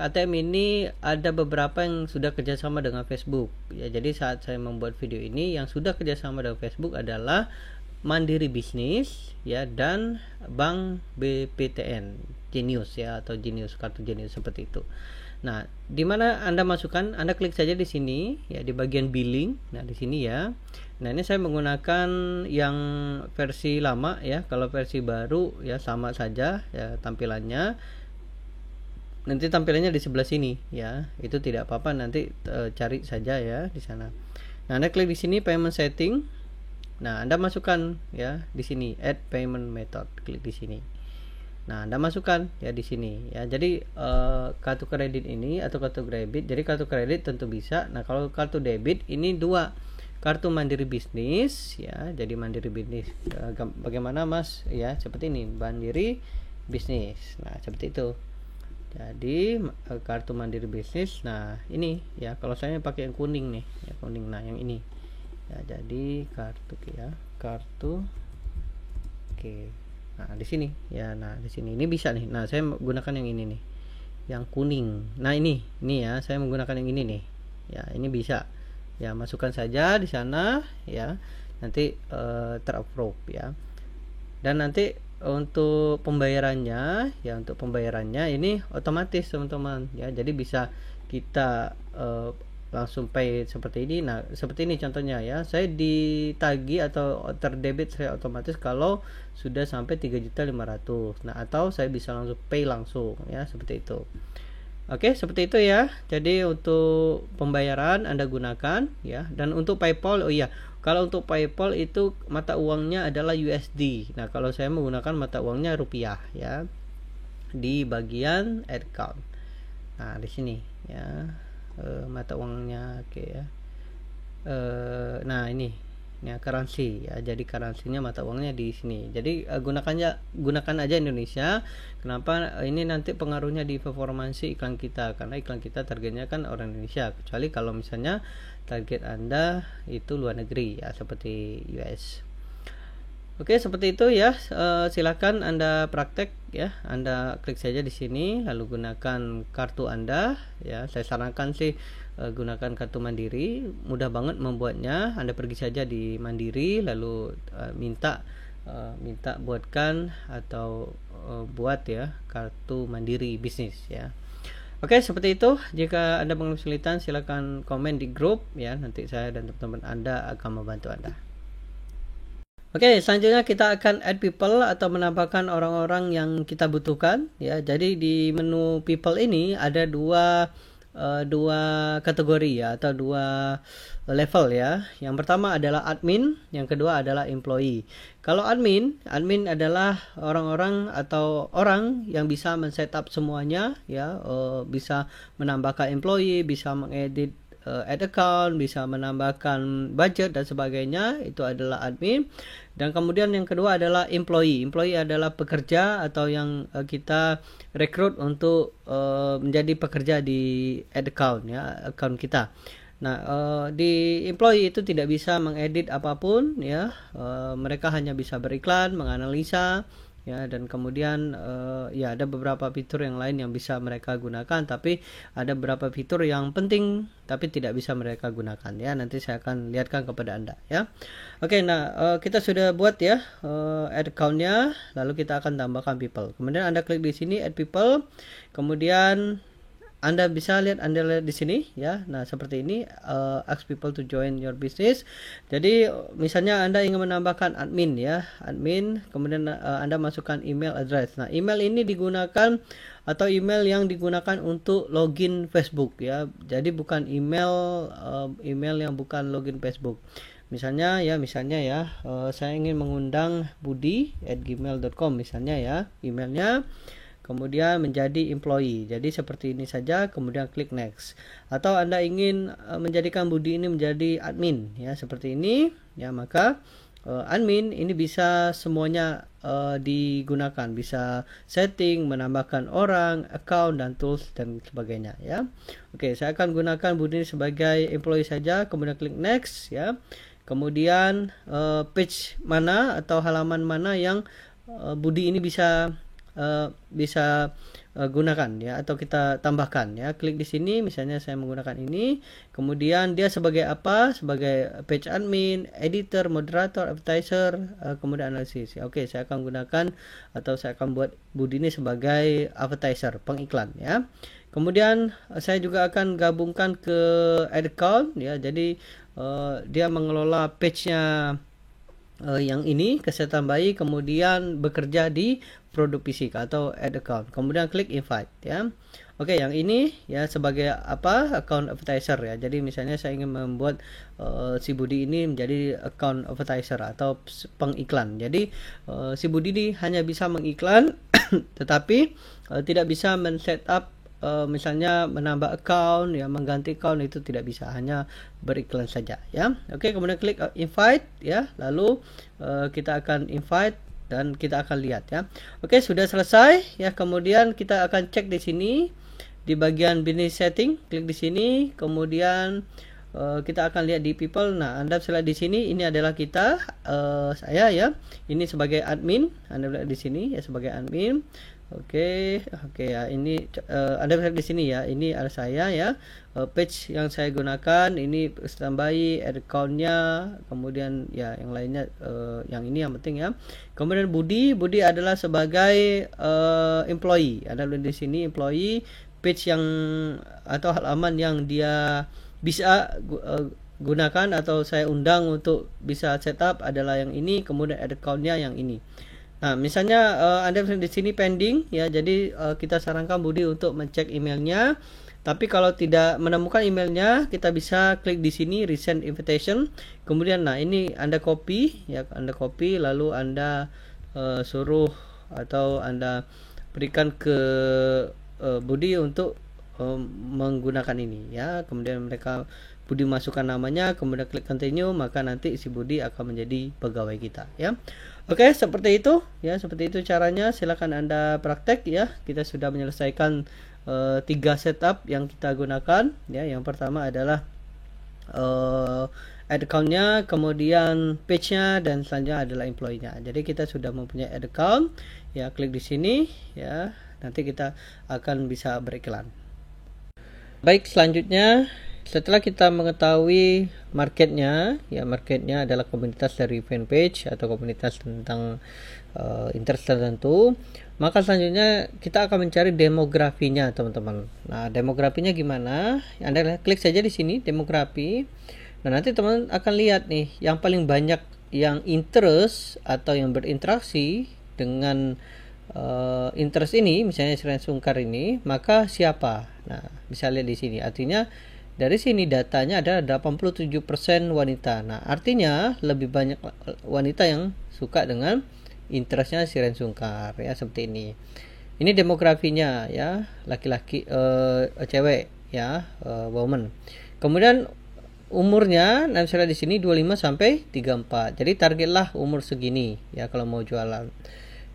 ATM ini ada beberapa yang sudah kerjasama dengan Facebook ya. Jadi saat saya membuat video ini, yang sudah kerjasama dengan Facebook adalah Mandiri Bisnis ya, dan Bank BPTN Genius ya, atau Genius, kartu Genius seperti itu. Nah, di mana Anda masukkan, Anda klik saja di sini ya, di bagian billing. Nah, di sini ya. Nah, ini saya menggunakan yang versi lama ya. Kalau versi baru ya sama saja ya tampilannya. Nanti tampilannya di sebelah sini ya, itu tidak apa-apa, nanti cari saja ya di sana. Nah, Anda klik di sini payment setting. Nah, Anda masukkan ya di sini add payment method, klik di sini. Nah, Anda masukkan ya di sini ya. Jadi kartu kredit ini atau kartu debit. Jadi kartu kredit tentu bisa. Nah, kalau kartu debit ini dua, kartu Mandiri Bisnis ya. Jadi Mandiri Bisnis bagaimana Mas ya, seperti ini, Mandiri Bisnis. Nah, seperti itu. Jadi kartu Mandiri Bisnis. Nah, ini ya, kalau saya pakai yang kuning nih ya, kuning. Nah, yang ini ya, jadi kartu ya, kartu. Oke. Nah, di sini ya. Nah, di sini ini bisa nih. Nah, saya menggunakan yang ini nih, yang kuning. Nah, ini ya, saya menggunakan yang ini nih ya. Ini bisa ya, masukkan saja di sana ya, nanti terapprove ya. Dan nanti untuk pembayarannya ya, untuk pembayarannya ini otomatis teman-teman ya. Jadi bisa kita langsung pay seperti ini. Nah, seperti ini contohnya ya, saya ditagi atau terdebit saya otomatis kalau sudah sampai 3.500.000. Nah, atau saya bisa langsung pay langsung ya, seperti itu. Oke, seperti itu ya. Jadi untuk pembayaran Anda gunakan ya. Dan untuk PayPal, oh iya, kalau untuk PayPal itu mata uangnya adalah USD. Nah, kalau saya menggunakan mata uangnya rupiah ya. Di bagian account. Nah, di sini ya. Mata uangnya oke ya. Nah, ini ya, currency ya. Jadi currency-nya, mata uangnya di sini. Jadi gunakan aja Indonesia. Kenapa? Ini nanti pengaruhnya di performansi iklan kita, karena iklan kita targetnya kan orang Indonesia, kecuali kalau misalnya target Anda itu luar negeri ya, seperti US. Oke, seperti itu ya. Silakan Anda praktek ya. Anda klik saja di sini, lalu gunakan kartu Anda ya. Saya sarankan sih gunakan kartu Mandiri, mudah banget membuatnya. Anda pergi saja di Mandiri, lalu minta buatkan atau buat ya kartu Mandiri Bisnis ya. Oke, seperti itu. Jika Anda mengalami kesulitan, silakan komen di grup ya. Nanti saya dan teman-teman Anda akan membantu Anda. Oke, selanjutnya kita akan add people atau menambahkan orang-orang yang kita butuhkan ya. Jadi di menu people ini ada dua kategori ya, atau dua level ya. Yang pertama adalah admin, yang kedua adalah employee. Kalau admin adalah orang-orang atau orang yang bisa men-setup semuanya ya, bisa menambahkan employee, bisa mengedit add account, bisa menambahkan budget dan sebagainya. Itu adalah admin. Dan kemudian yang kedua adalah employee. Employee adalah pekerja atau yang kita rekrut untuk menjadi pekerja di add account ya, account kita. Nah, di employee itu tidak bisa mengedit apapun ya. Mereka hanya bisa beriklan, menganalisa ya, dan kemudian ya ada beberapa fitur yang lain yang bisa mereka gunakan, tapi ada beberapa fitur yang penting tapi tidak bisa mereka gunakan ya. Nanti saya akan lihatkan kepada Anda ya. Oke, nah kita sudah buat ya add account-nya, lalu kita akan tambahkan people. Kemudian Anda klik di sini add people, kemudian Anda bisa lihat di sini ya. Nah, seperti ini, ask people to join your business. Jadi misalnya Anda ingin menambahkan admin ya, admin, kemudian Anda masukkan email address. Nah, email ini digunakan atau email yang digunakan untuk login Facebook ya. Jadi bukan email yang bukan login Facebook. Misalnya ya, saya ingin mengundang budi@gmail.com misalnya ya, emailnya, kemudian menjadi employee. Jadi seperti ini saja, kemudian klik next. Atau Anda ingin menjadikan Budi ini menjadi admin ya, seperti ini ya, maka admin ini bisa semuanya digunakan, bisa setting, menambahkan orang, account dan tools dan sebagainya ya. Oke, saya akan gunakan Budi sebagai employee saja, kemudian klik next ya. Kemudian page mana atau halaman mana yang Budi ini bisa gunakan ya, atau kita tambahkan ya. Klik di sini, misalnya saya menggunakan ini, kemudian dia sebagai apa, sebagai page admin, editor, moderator, advertiser, kemudian analisis ya. Oke, saya akan gunakan atau saya akan buat Budi ini sebagai advertiser, pengiklan ya. Kemudian saya juga akan gabungkan ke ad account ya, jadi dia mengelola page-nya yang ini saya tambahi, kemudian bekerja di produk fisik atau ad account, kemudian klik invite ya. Oke, yang ini ya sebagai apa, account advertiser ya. Jadi misalnya saya ingin membuat si Budi ini menjadi account advertiser atau pengiklan. Jadi si Budi ini hanya bisa mengiklan tetapi tidak bisa men-setup misalnya menambah account ya, mengganti account, itu tidak bisa, hanya beriklan saja ya. Oke, kemudian klik invite ya, lalu kita akan invite dan kita akan lihat ya. Oke, sudah selesai ya. Kemudian kita akan cek di sini di bagian business setting, klik di sini, kemudian kita akan lihat di people. Nah, Anda bisa lihat di sini, ini adalah kita, saya ya, ini sebagai admin. Anda lihat di sini ya, sebagai admin. Oke ya, ini Anda bisa lihat di sini ya, ini ada saya ya, page yang saya gunakan ini tambahi ad account-nya, kemudian ya yang lainnya, yang ini yang penting ya. Kemudian Budi adalah sebagai employee. Anda lihat di sini employee, page yang atau halaman yang dia bisa gunakan atau saya undang untuk bisa setup adalah yang ini, kemudian ad account-nya yang ini. Nah, misalnya Anda di sini pending ya, jadi kita sarankan Budi untuk mencek emailnya. Tapi kalau tidak menemukan emailnya, kita bisa klik di sini resend invitation. Kemudian nah ini Anda copy ya, lalu Anda suruh atau Anda berikan ke Budi untuk menggunakan ini ya. Kemudian Budi masukkan namanya, kemudian klik continue, maka nanti si Budi akan menjadi pegawai kita ya. Oke, seperti itu ya, seperti itu caranya. Silakan Anda praktek ya. Kita sudah menyelesaikan 3 setup yang kita gunakan ya. Yang pertama adalah ad account-nya, kemudian page-nya, dan selanjutnya adalah employee-nya. Jadi kita sudah mempunyai ad account ya, klik di sini ya. Nanti kita akan bisa beriklan. Baik, selanjutnya setelah kita mengetahui marketnya ya, marketnya adalah komunitas dari fanpage atau komunitas tentang interest tertentu, maka selanjutnya kita akan mencari demografinya teman-teman. Nah, demografinya gimana? Anda klik saja di sini demografi. Nah, nanti teman akan lihat nih yang paling banyak yang interest atau yang berinteraksi dengan interest ini, misalnya Sren Sungkar ini, maka siapa? Nah, bisa lihat di sini. Artinya dari sini datanya ada 87% wanita. Nah, artinya lebih banyak wanita yang suka dengan interestnya Sren Sungkar ya, seperti ini. Ini demografinya ya, laki-laki, cewek ya, woman. Kemudian umurnya, nah misalnya di sini 25 sampai 34. Jadi targetlah umur segini ya kalau mau jualan.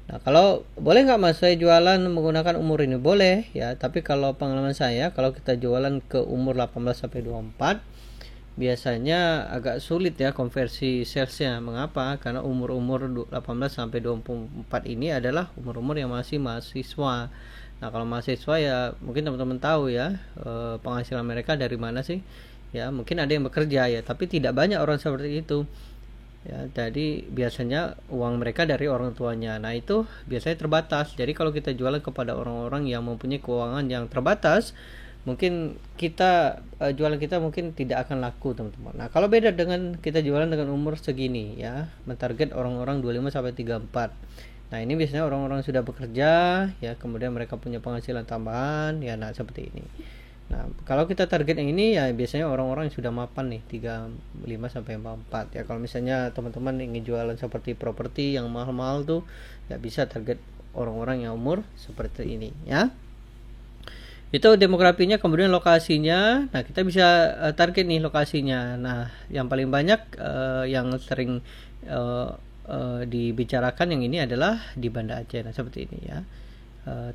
Nah, kalau boleh nggak Mas saya jualan menggunakan umur ini? Boleh ya, tapi kalau pengalaman saya, kalau kita jualan ke umur 18 sampai 24 biasanya agak sulit ya konversi salesnya. Mengapa? Karena umur-umur 18 sampai 24 ini adalah umur-umur yang masih mahasiswa. Nah, kalau mahasiswa ya mungkin teman-teman tahu ya, penghasilan mereka dari mana sih? Ya, mungkin ada yang bekerja ya, tapi tidak banyak orang seperti itu. Ya, jadi biasanya uang mereka dari orang tuanya. Nah, itu biasanya terbatas. Jadi kalau kita jualan kepada orang-orang yang mempunyai keuangan yang terbatas, mungkin kita jualan kita mungkin tidak akan laku, teman-teman. Nah, kalau beda dengan kita jualan dengan umur segini ya, mentarget orang-orang 25 sampai 34. Nah, ini biasanya orang-orang sudah bekerja ya, kemudian mereka punya penghasilan tambahan ya, nah seperti ini. Nah, kalau kita target yang ini ya biasanya orang-orang yang sudah mapan nih 35 sampai 44 ya. Kalau misalnya teman-teman ingin jualan seperti properti yang mahal-mahal tuh ya bisa target orang-orang yang umur seperti ini ya. Itu demografinya, kemudian lokasinya. Nah, kita bisa target nih lokasinya. Nah, yang paling banyak yang sering dibicarakan yang ini adalah di Banda Aceh. Nah, seperti ini ya.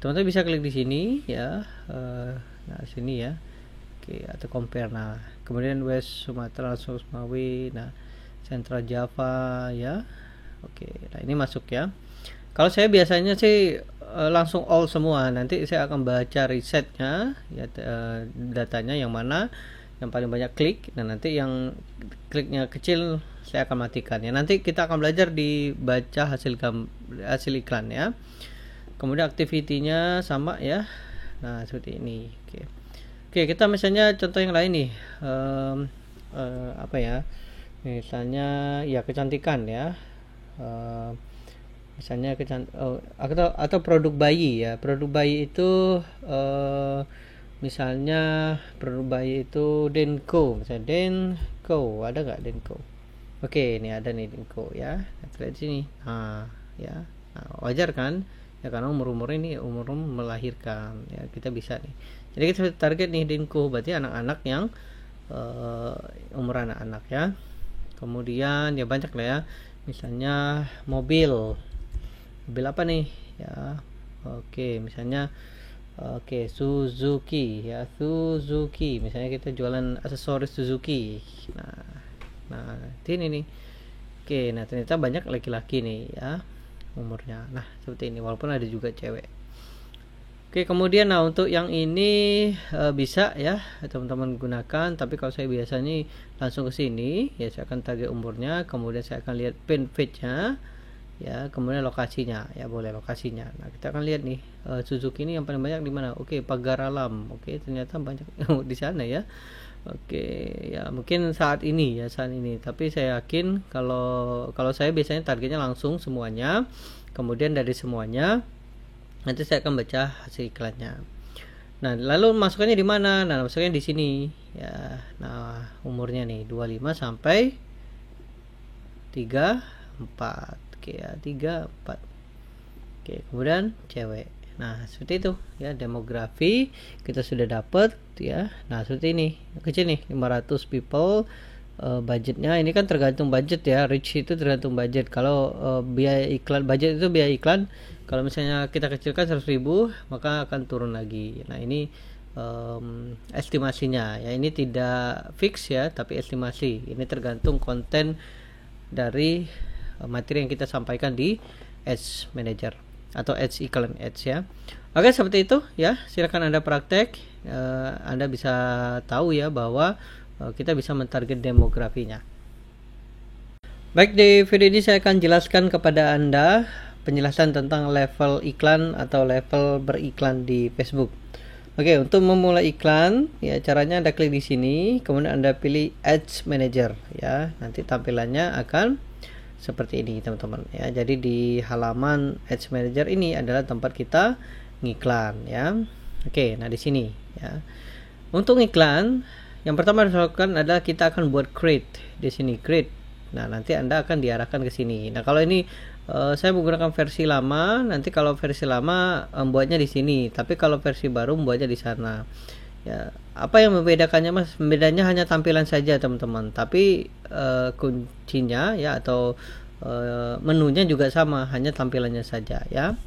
Teman-teman bisa klik di sini ya. Nah, sini ya. Oke, atau compare. Nah, kemudian West Sumatera, Sulawesi, nah Central Java ya. Oke, nah ini masuk ya. Kalau saya biasanya sih langsung all semua. Nanti saya akan baca risetnya ya, datanya yang mana yang paling banyak klik. Nah, nanti yang kliknya kecil saya akan matikan ya. Nanti kita akan belajar dibaca hasil iklan ya. Kemudian aktivitinya sama ya. Nah, seperti ini. Oke, kita misalnya contoh yang lain nih. Apa ya? Misalnya ya kecantikan ya. Misalnya atau produk bayi ya. Produk bayi itu misalnya produk bayi itu Denko, misalnya Denko, ada nggak Denko? Oke, ini ada nih Denko ya. Lihat sini. Nah, ya. Nah, wajar kan? Ya karena umur ini umur melahirkan ya, kita bisa nih. Jadi kita target nih Denko, berarti anak-anak yang umur anak-anak ya. Kemudian ya banyak lah ya. Misalnya mobil apa nih ya. Oke, misalnya Suzuki ya, Suzuki. Misalnya kita jualan aksesoris Suzuki. Nah ini nih. Oke, nah ternyata banyak laki-laki nih ya umurnya. Nah, seperti ini, walaupun ada juga cewek. Oke, kemudian nah untuk yang ini bisa ya teman-teman gunakan, tapi kalau saya biasanya langsung ke sini ya, saya akan target umurnya, kemudian saya akan lihat pin page-nya ya, kemudian lokasinya ya, boleh lokasinya. Nah, kita akan lihat nih Suzuki ini yang paling banyak di mana? Oke, Pagar Alam. Oke, ternyata banyak di sana ya. Oke, ya mungkin saat ini, tapi saya yakin kalau saya biasanya targetnya langsung semuanya, kemudian dari semuanya nanti saya akan baca hasil iklannya. Nah, lalu masukannya di mana? Nah, masuknya di sini ya. Nah, umurnya nih 25 sampai 34. Oke ya, 34. Oke, kemudian cewek. Nah, seperti itu ya, demografi kita sudah dapat ya. Nah, seperti ini. Kecil nih, 500 people. Budgetnya ini kan tergantung budget ya. Reach itu tergantung budget. Kalau biaya iklan, budget itu biaya iklan. Kalau misalnya kita kecilkan 100.000, maka akan turun lagi. Nah, ini estimasinya ya. Ini tidak fix ya, tapi estimasi. Ini tergantung konten dari materi yang kita sampaikan di Ads Manager atau ads, iklan ads ya. Oke, seperti itu ya. Silakan Anda praktek. Anda bisa tahu ya bahwa kita bisa mentarget demografinya. Baik, di video ini saya akan jelaskan kepada Anda penjelasan tentang level iklan atau level beriklan di Facebook. Oke, untuk memulai iklan ya, caranya Anda klik di sini, kemudian Anda pilih Ads Manager ya. Nanti tampilannya akan seperti ini, teman-teman ya. Jadi di halaman Ads Manager ini adalah tempat kita ngiklan ya. Oke, nah di sini ya. Untuk ngiklan, yang pertama harus lakukan adalah kita akan buat create di sini, create. Nah, nanti Anda akan diarahkan ke sini. Nah, kalau ini saya menggunakan versi lama, nanti kalau versi lama membuatnya di sini, tapi kalau versi baru membuatnya di sana. Ya, apa yang membedakannya Mas? Bedanya hanya tampilan saja, teman-teman. Tapi kuncinya ya atau menunya juga sama, hanya tampilannya saja ya.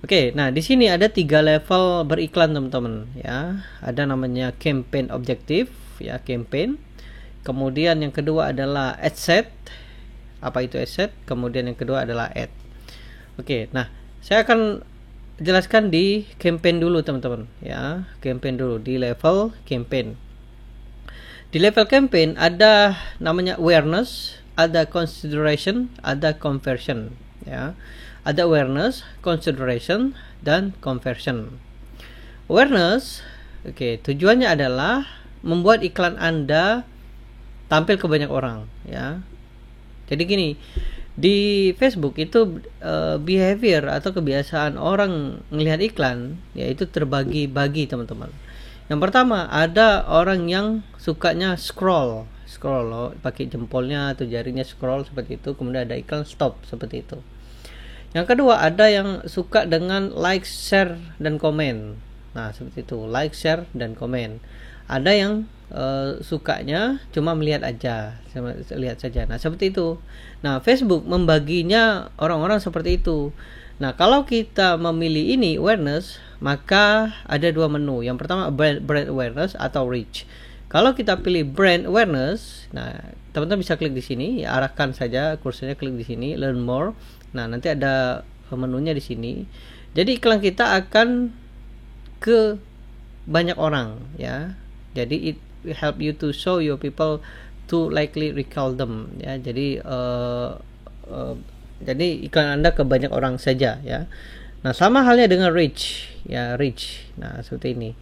Oke, nah di sini ada 3 level beriklan, teman-teman ya. Ada namanya campaign objective ya, campaign. kemudian yang kedua adalah ad set. Apa itu ad set? Kemudian yang kedua adalah ad. Oke, nah saya akan jelaskan di campaign dulu teman-teman ya. Campaign dulu di level campaign. Di level campaign ada namanya awareness, ada consideration, ada conversion ya. Ada awareness, consideration, dan conversion. Awareness, oke, tujuannya adalah membuat iklan Anda tampil ke banyak orang ya. Jadi gini, di Facebook itu behavior atau kebiasaan orang melihat iklan yaitu terbagi-bagi teman-teman. Yang pertama, ada orang yang sukanya scroll pakai jempolnya atau jarinya scroll seperti itu, kemudian ada iklan stop seperti itu. Yang kedua, ada yang suka dengan like, share, dan komen. Nah seperti itu, like, share, dan komen. Ada yang sukanya cuma melihat aja, lihat saja. Nah seperti itu. Nah Facebook membaginya orang-orang seperti itu. Nah kalau kita memilih ini awareness, maka ada dua menu. Yang pertama brand awareness atau reach. Kalau kita pilih brand awareness, nah teman-teman bisa klik di sini, ya, arahkan saja kursornya, klik di sini, learn more. Nah nanti ada menunya di sini. Jadi iklan kita akan ke banyak orang ya. Jadi it help you to show your people to likely recall them ya. Jadi jadi iklan Anda ke banyak orang saja ya. Nah sama halnya dengan reach ya, reach. Nah seperti ini,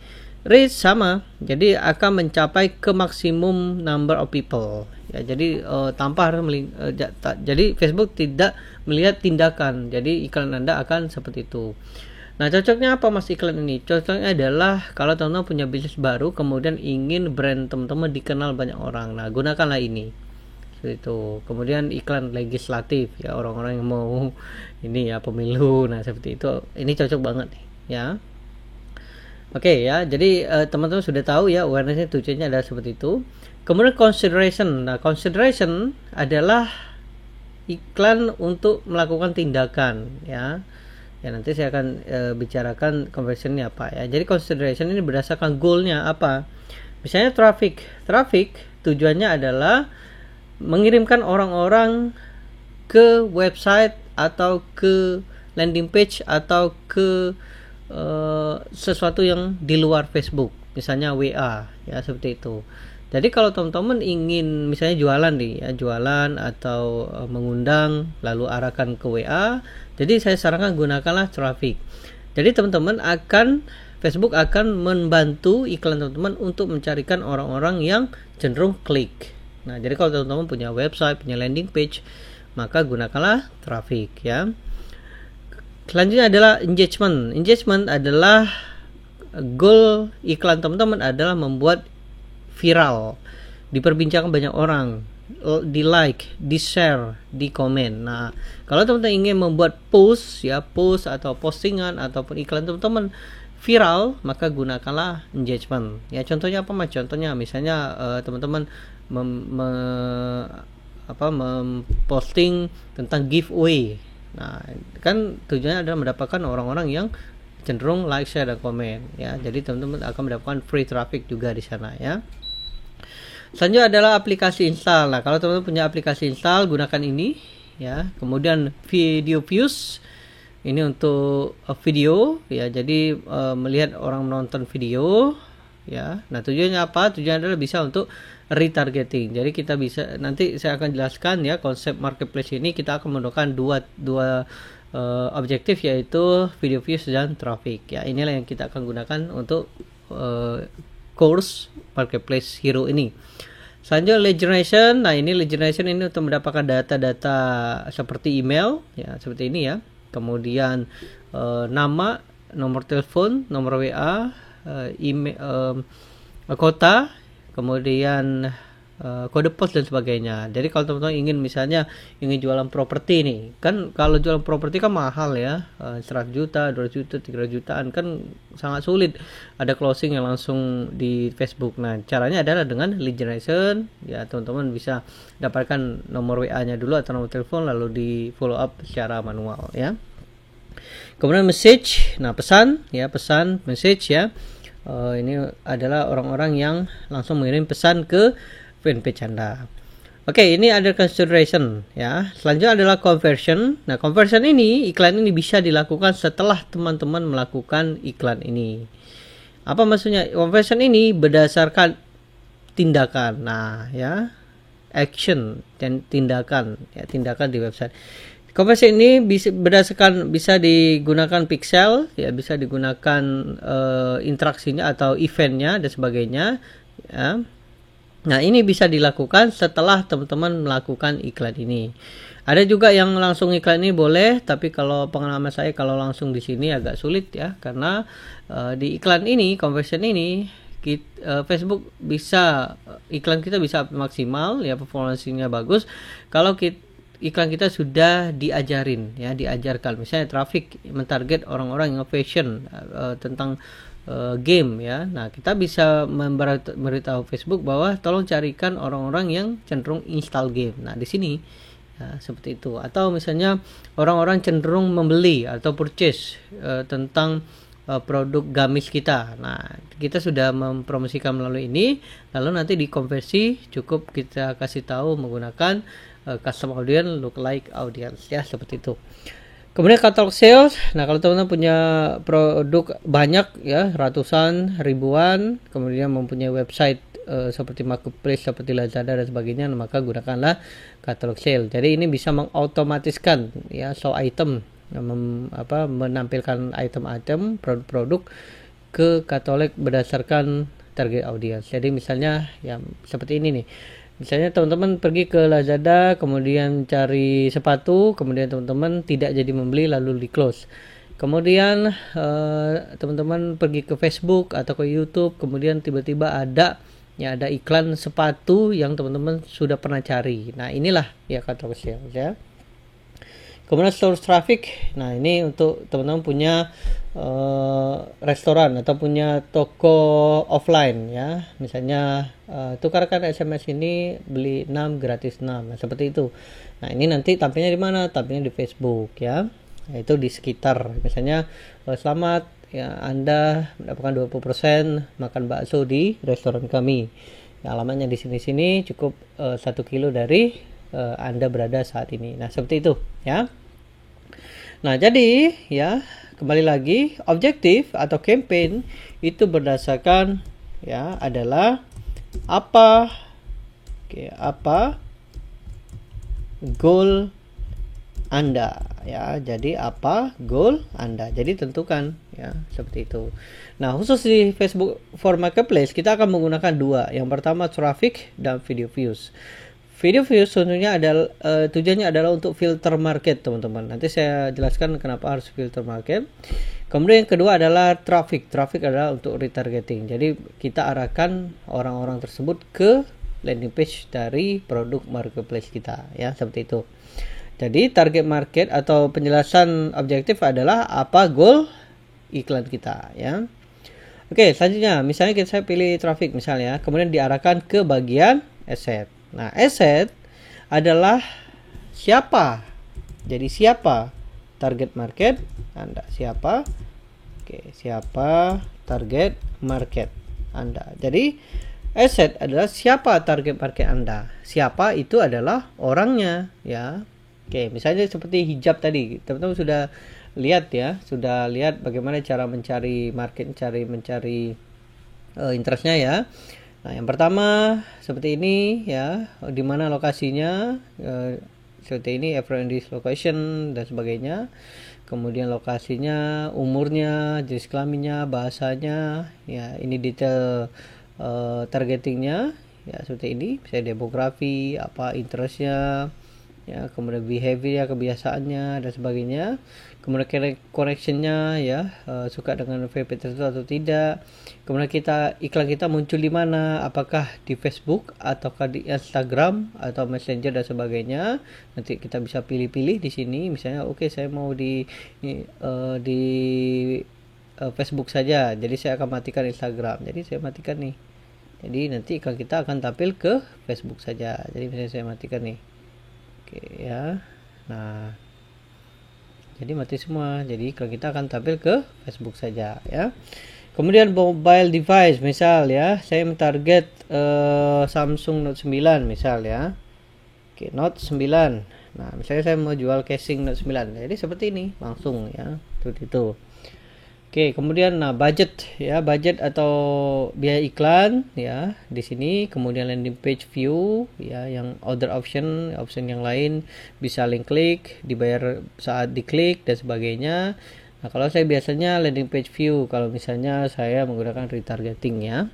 reach sama, jadi akan mencapai ke maksimum number of people ya. Jadi tanpa harus jadi Facebook tidak melihat tindakan, jadi iklan Anda akan seperti itu. Nah cocoknya apa mas iklan ini? Cocoknya adalah kalau teman-teman punya bisnis baru kemudian ingin brand teman-teman dikenal banyak orang, nah gunakanlah ini seperti itu. Kemudian iklan legislatif ya, orang-orang yang mau ini ya pemilu, nah seperti itu, ini cocok banget ya. Oke ya, jadi teman-teman sudah tahu ya awarenessnya tujuannya adalah seperti itu. Kemudian consideration, nah consideration adalah iklan untuk melakukan tindakan ya. Ya nanti saya akan bicarakan conversionnya apa ya. Jadi consideration ini berdasarkan goalnya apa. Misalnya traffic tujuannya adalah mengirimkan orang-orang ke website atau ke landing page atau ke sesuatu yang di luar Facebook, misalnya WA ya seperti itu. Jadi kalau teman-teman ingin misalnya jualan nih ya, jualan atau mengundang lalu arahkan ke WA, jadi saya sarankan gunakanlah traffic. Jadi teman-teman Facebook akan membantu iklan teman-teman untuk mencarikan orang-orang yang cenderung klik. Nah, jadi kalau teman-teman punya website, punya landing page, maka gunakanlah traffic ya. Selanjutnya adalah engagement. Engagement adalah goal iklan teman-teman adalah membuat viral, diperbincangkan banyak orang, di like, di share, di komen. Nah, kalau teman-teman ingin membuat post atau postingan ataupun iklan teman-teman viral, maka gunakanlah engagement. Ya, contohnya apa mas? Contohnya misalnya teman-teman memposting tentang giveaway. Nah, kan tujuannya adalah mendapatkan orang-orang yang cenderung like, share, dan komen ya. Jadi teman-teman akan mendapatkan free traffic juga di sana ya. Selanjutnya adalah aplikasi install. Nah, kalau teman-teman punya aplikasi install, gunakan ini ya. Kemudian video views, ini untuk video ya. Jadi melihat orang menonton video ya. Nah, tujuannya apa? Tujuannya adalah bisa untuk retargeting. Jadi kita bisa, nanti saya akan jelaskan ya konsep marketplace ini. Kita akan menggunakan dua objektif, yaitu video views dan traffic ya. Inilah yang kita akan gunakan untuk course marketplace hero ini. Selanjutnya lead generation. Nah, ini lead generation ini untuk mendapatkan data-data seperti email ya, seperti ini ya. Kemudian nama, nomor telepon, nomor WA, email, kota, kemudian kode pos dan sebagainya. Jadi kalau teman-teman ingin misalnya ingin jualan properti nih, kan kalau jualan properti kan mahal ya, 100 juta, 200 juta, 300 jutaan kan sangat sulit ada closing yang langsung di Facebook. Nah, caranya adalah dengan lead generation ya. Teman-teman bisa dapatkan nomor WA-nya dulu atau nomor telepon, lalu di follow up secara manual ya. Kemudian message, nah pesan message ya. Ini adalah orang-orang yang langsung mengirim pesan ke fanpage Anda. Oke, ini ada consideration ya. Selanjutnya adalah conversion. Nah, conversion ini, iklan ini bisa dilakukan setelah teman-teman melakukan iklan ini. Apa maksudnya? Conversion ini berdasarkan tindakan. Nah, ya, action dan tindakan, ya, tindakan di website. Conversion ini bisa digunakan pixel, ya, bisa digunakan interaksinya atau eventnya dan sebagainya, ya. Nah, ini bisa dilakukan setelah teman-teman melakukan iklan ini. Ada juga yang langsung iklan ini boleh, tapi kalau pengalaman saya kalau langsung di sini agak sulit ya, karena di iklan ini, conversion ini, Facebook bisa iklan kita bisa maksimal ya, performanya bagus kalau iklan kita sudah diajarin ya, diajarkan. Misalnya traffic mentarget orang-orang yang fashion, tentang game ya. Nah, kita bisa memberitahu Facebook bahwa tolong carikan orang-orang yang cenderung install game. Nah, di sini ya, seperti itu. Atau misalnya orang-orang cenderung membeli atau purchase tentang produk gamis kita. Nah, kita sudah mempromosikan melalui ini, lalu nanti dikonversi cukup kita kasih tahu menggunakan custom audience, lookalike audience ya, seperti itu. Kemudian katalog sales. Nah, kalau teman-teman punya produk banyak ya, ratusan, ribuan, kemudian mempunyai website seperti marketplace seperti Lazada dan sebagainya, maka gunakanlah katalog sales. Jadi ini bisa mengotomatiskan ya, show item, menampilkan item-item produk-produk ke katalog berdasarkan target audience. Jadi misalnya ya seperti ini nih. Misalnya teman-teman pergi ke Lazada, kemudian cari sepatu, kemudian teman-teman tidak jadi membeli lalu di close. Kemudian teman-teman pergi ke Facebook atau ke YouTube, kemudian tiba-tiba ada iklan sepatu yang teman-teman sudah pernah cari. Nah, inilah ya katalog sales ya. Kemudian source traffic. Nah, ini untuk teman-teman punya restoran atau punya toko offline ya. Misalnya tukarkan SMS ini beli 6 gratis 6. Nah, seperti itu. Nah, ini nanti tampilnya di mana? Tampilnya di Facebook ya. Nah, itu di sekitar. Misalnya selamat ya, Anda mendapatkan 20% makan bakso di restoran kami. Ya, alamatnya di sini cukup 1 kilo dari Anda berada saat ini. Nah, seperti itu ya. Nah, jadi ya, kembali lagi, objektif atau campaign itu berdasarkan ya adalah apa goal Anda ya. Jadi apa goal Anda? Jadi tentukan ya, seperti itu. Nah, khusus di Facebook for Marketplace kita akan menggunakan dua. Yang pertama traffic dan video views. Video views tentunya adalah tujuannya adalah untuk filter market, teman-teman. Nanti saya jelaskan kenapa harus filter market. Kemudian yang kedua adalah traffic. Traffic adalah untuk retargeting. Jadi kita arahkan orang-orang tersebut ke landing page dari produk marketplace kita ya, seperti itu. Jadi target market atau penjelasan objektif adalah apa goal iklan kita ya. Oke, selanjutnya misalnya saya pilih traffic misalnya, kemudian diarahkan ke bagian asset. Nah, asset adalah siapa? Jadi siapa target market Anda? Siapa? Oke, siapa target market Anda? Jadi asset adalah siapa target market Anda. Siapa itu adalah orangnya ya. Oke, misalnya seperti hijab tadi. Teman-teman sudah lihat ya, sudah lihat bagaimana cara mencari market, mencari interestnya ya. Nah, yang pertama seperti ini ya, di mana lokasinya, seperti ini F&D location dan sebagainya. Kemudian lokasinya, umurnya, jenis kelaminnya, bahasanya, ya ini detail targetingnya ya, seperti ini. Misalnya demografi, apa interestnya, ya kemudian behavior, kebiasaannya dan sebagainya. Kemudian connectionnya ya, suka dengan VP tersebut atau tidak. Kemudian iklan kita muncul di mana, apakah di Facebook ataukah di Instagram atau Messenger dan sebagainya. Nanti kita bisa pilih-pilih di sini. Misalnya saya mau di Facebook saja, jadi saya akan matikan Instagram. Jadi saya matikan nih. Jadi nanti iklan kita akan tampil ke Facebook saja. Jadi misalnya saya matikan nih. Oke ya. Nah, jadi mati semua. Jadi iklan kita akan tampil ke Facebook saja ya. Kemudian mobile device, misal ya, saya mentarget Samsung Note 9 misal ya. Oke, Note 9. Nah, misalnya saya mau jual casing Note 9. Jadi seperti ini langsung ya, seperti itu. Oke, kemudian nah budget ya, budget atau biaya iklan ya di sini, kemudian landing page view ya, yang other option yang lain bisa link klik, dibayar saat diklik dan sebagainya. Nah, kalau saya biasanya landing page view kalau misalnya saya menggunakan retargeting ya.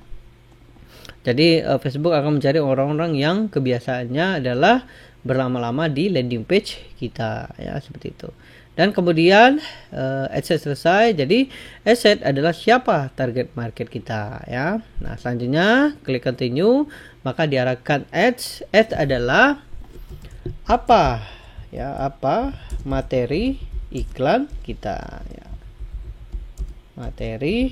Jadi Facebook akan mencari orang-orang yang kebiasaannya adalah berlama-lama di landing page kita ya, seperti itu. Dan kemudian asset selesai. Jadi asset adalah siapa target market kita ya. Nah, selanjutnya klik continue, maka diarahkan ads. Ads adalah apa ya, apa materi iklan kita ya. Materi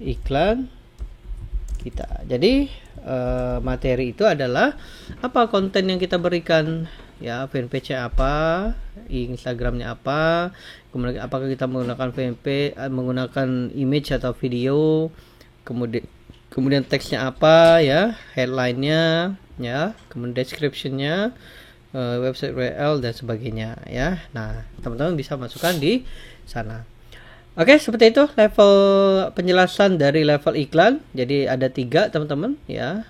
iklan kita. Jadi materi itu adalah apa konten yang kita berikan ya, fanpage-nya apa, Instagramnya apa, kemudian apakah kita menggunakan fanpage, menggunakan image atau video, kemudian teksnya apa ya, headline-nya ya, kemudian description-nya, website URL dan sebagainya ya. Nah, teman-teman bisa masukkan di sana. Oke, seperti itu level penjelasan dari level iklan. Jadi ada 3 teman-teman ya.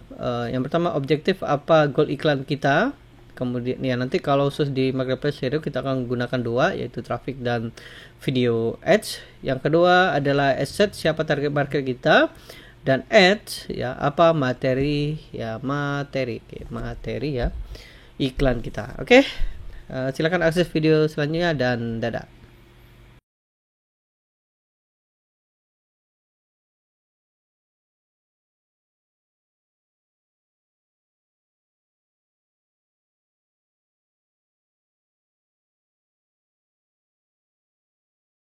Yang pertama objektif, apa goal iklan kita. Kemudian ya nanti kalau khusus di marketplace hero kita akan gunakan 2, yaitu traffic dan video ads. Yang kedua adalah asset, siapa target market kita, dan ads ya, apa materi ya, materi ya iklan kita. Oke. Silakan akses video selanjutnya dan dadah.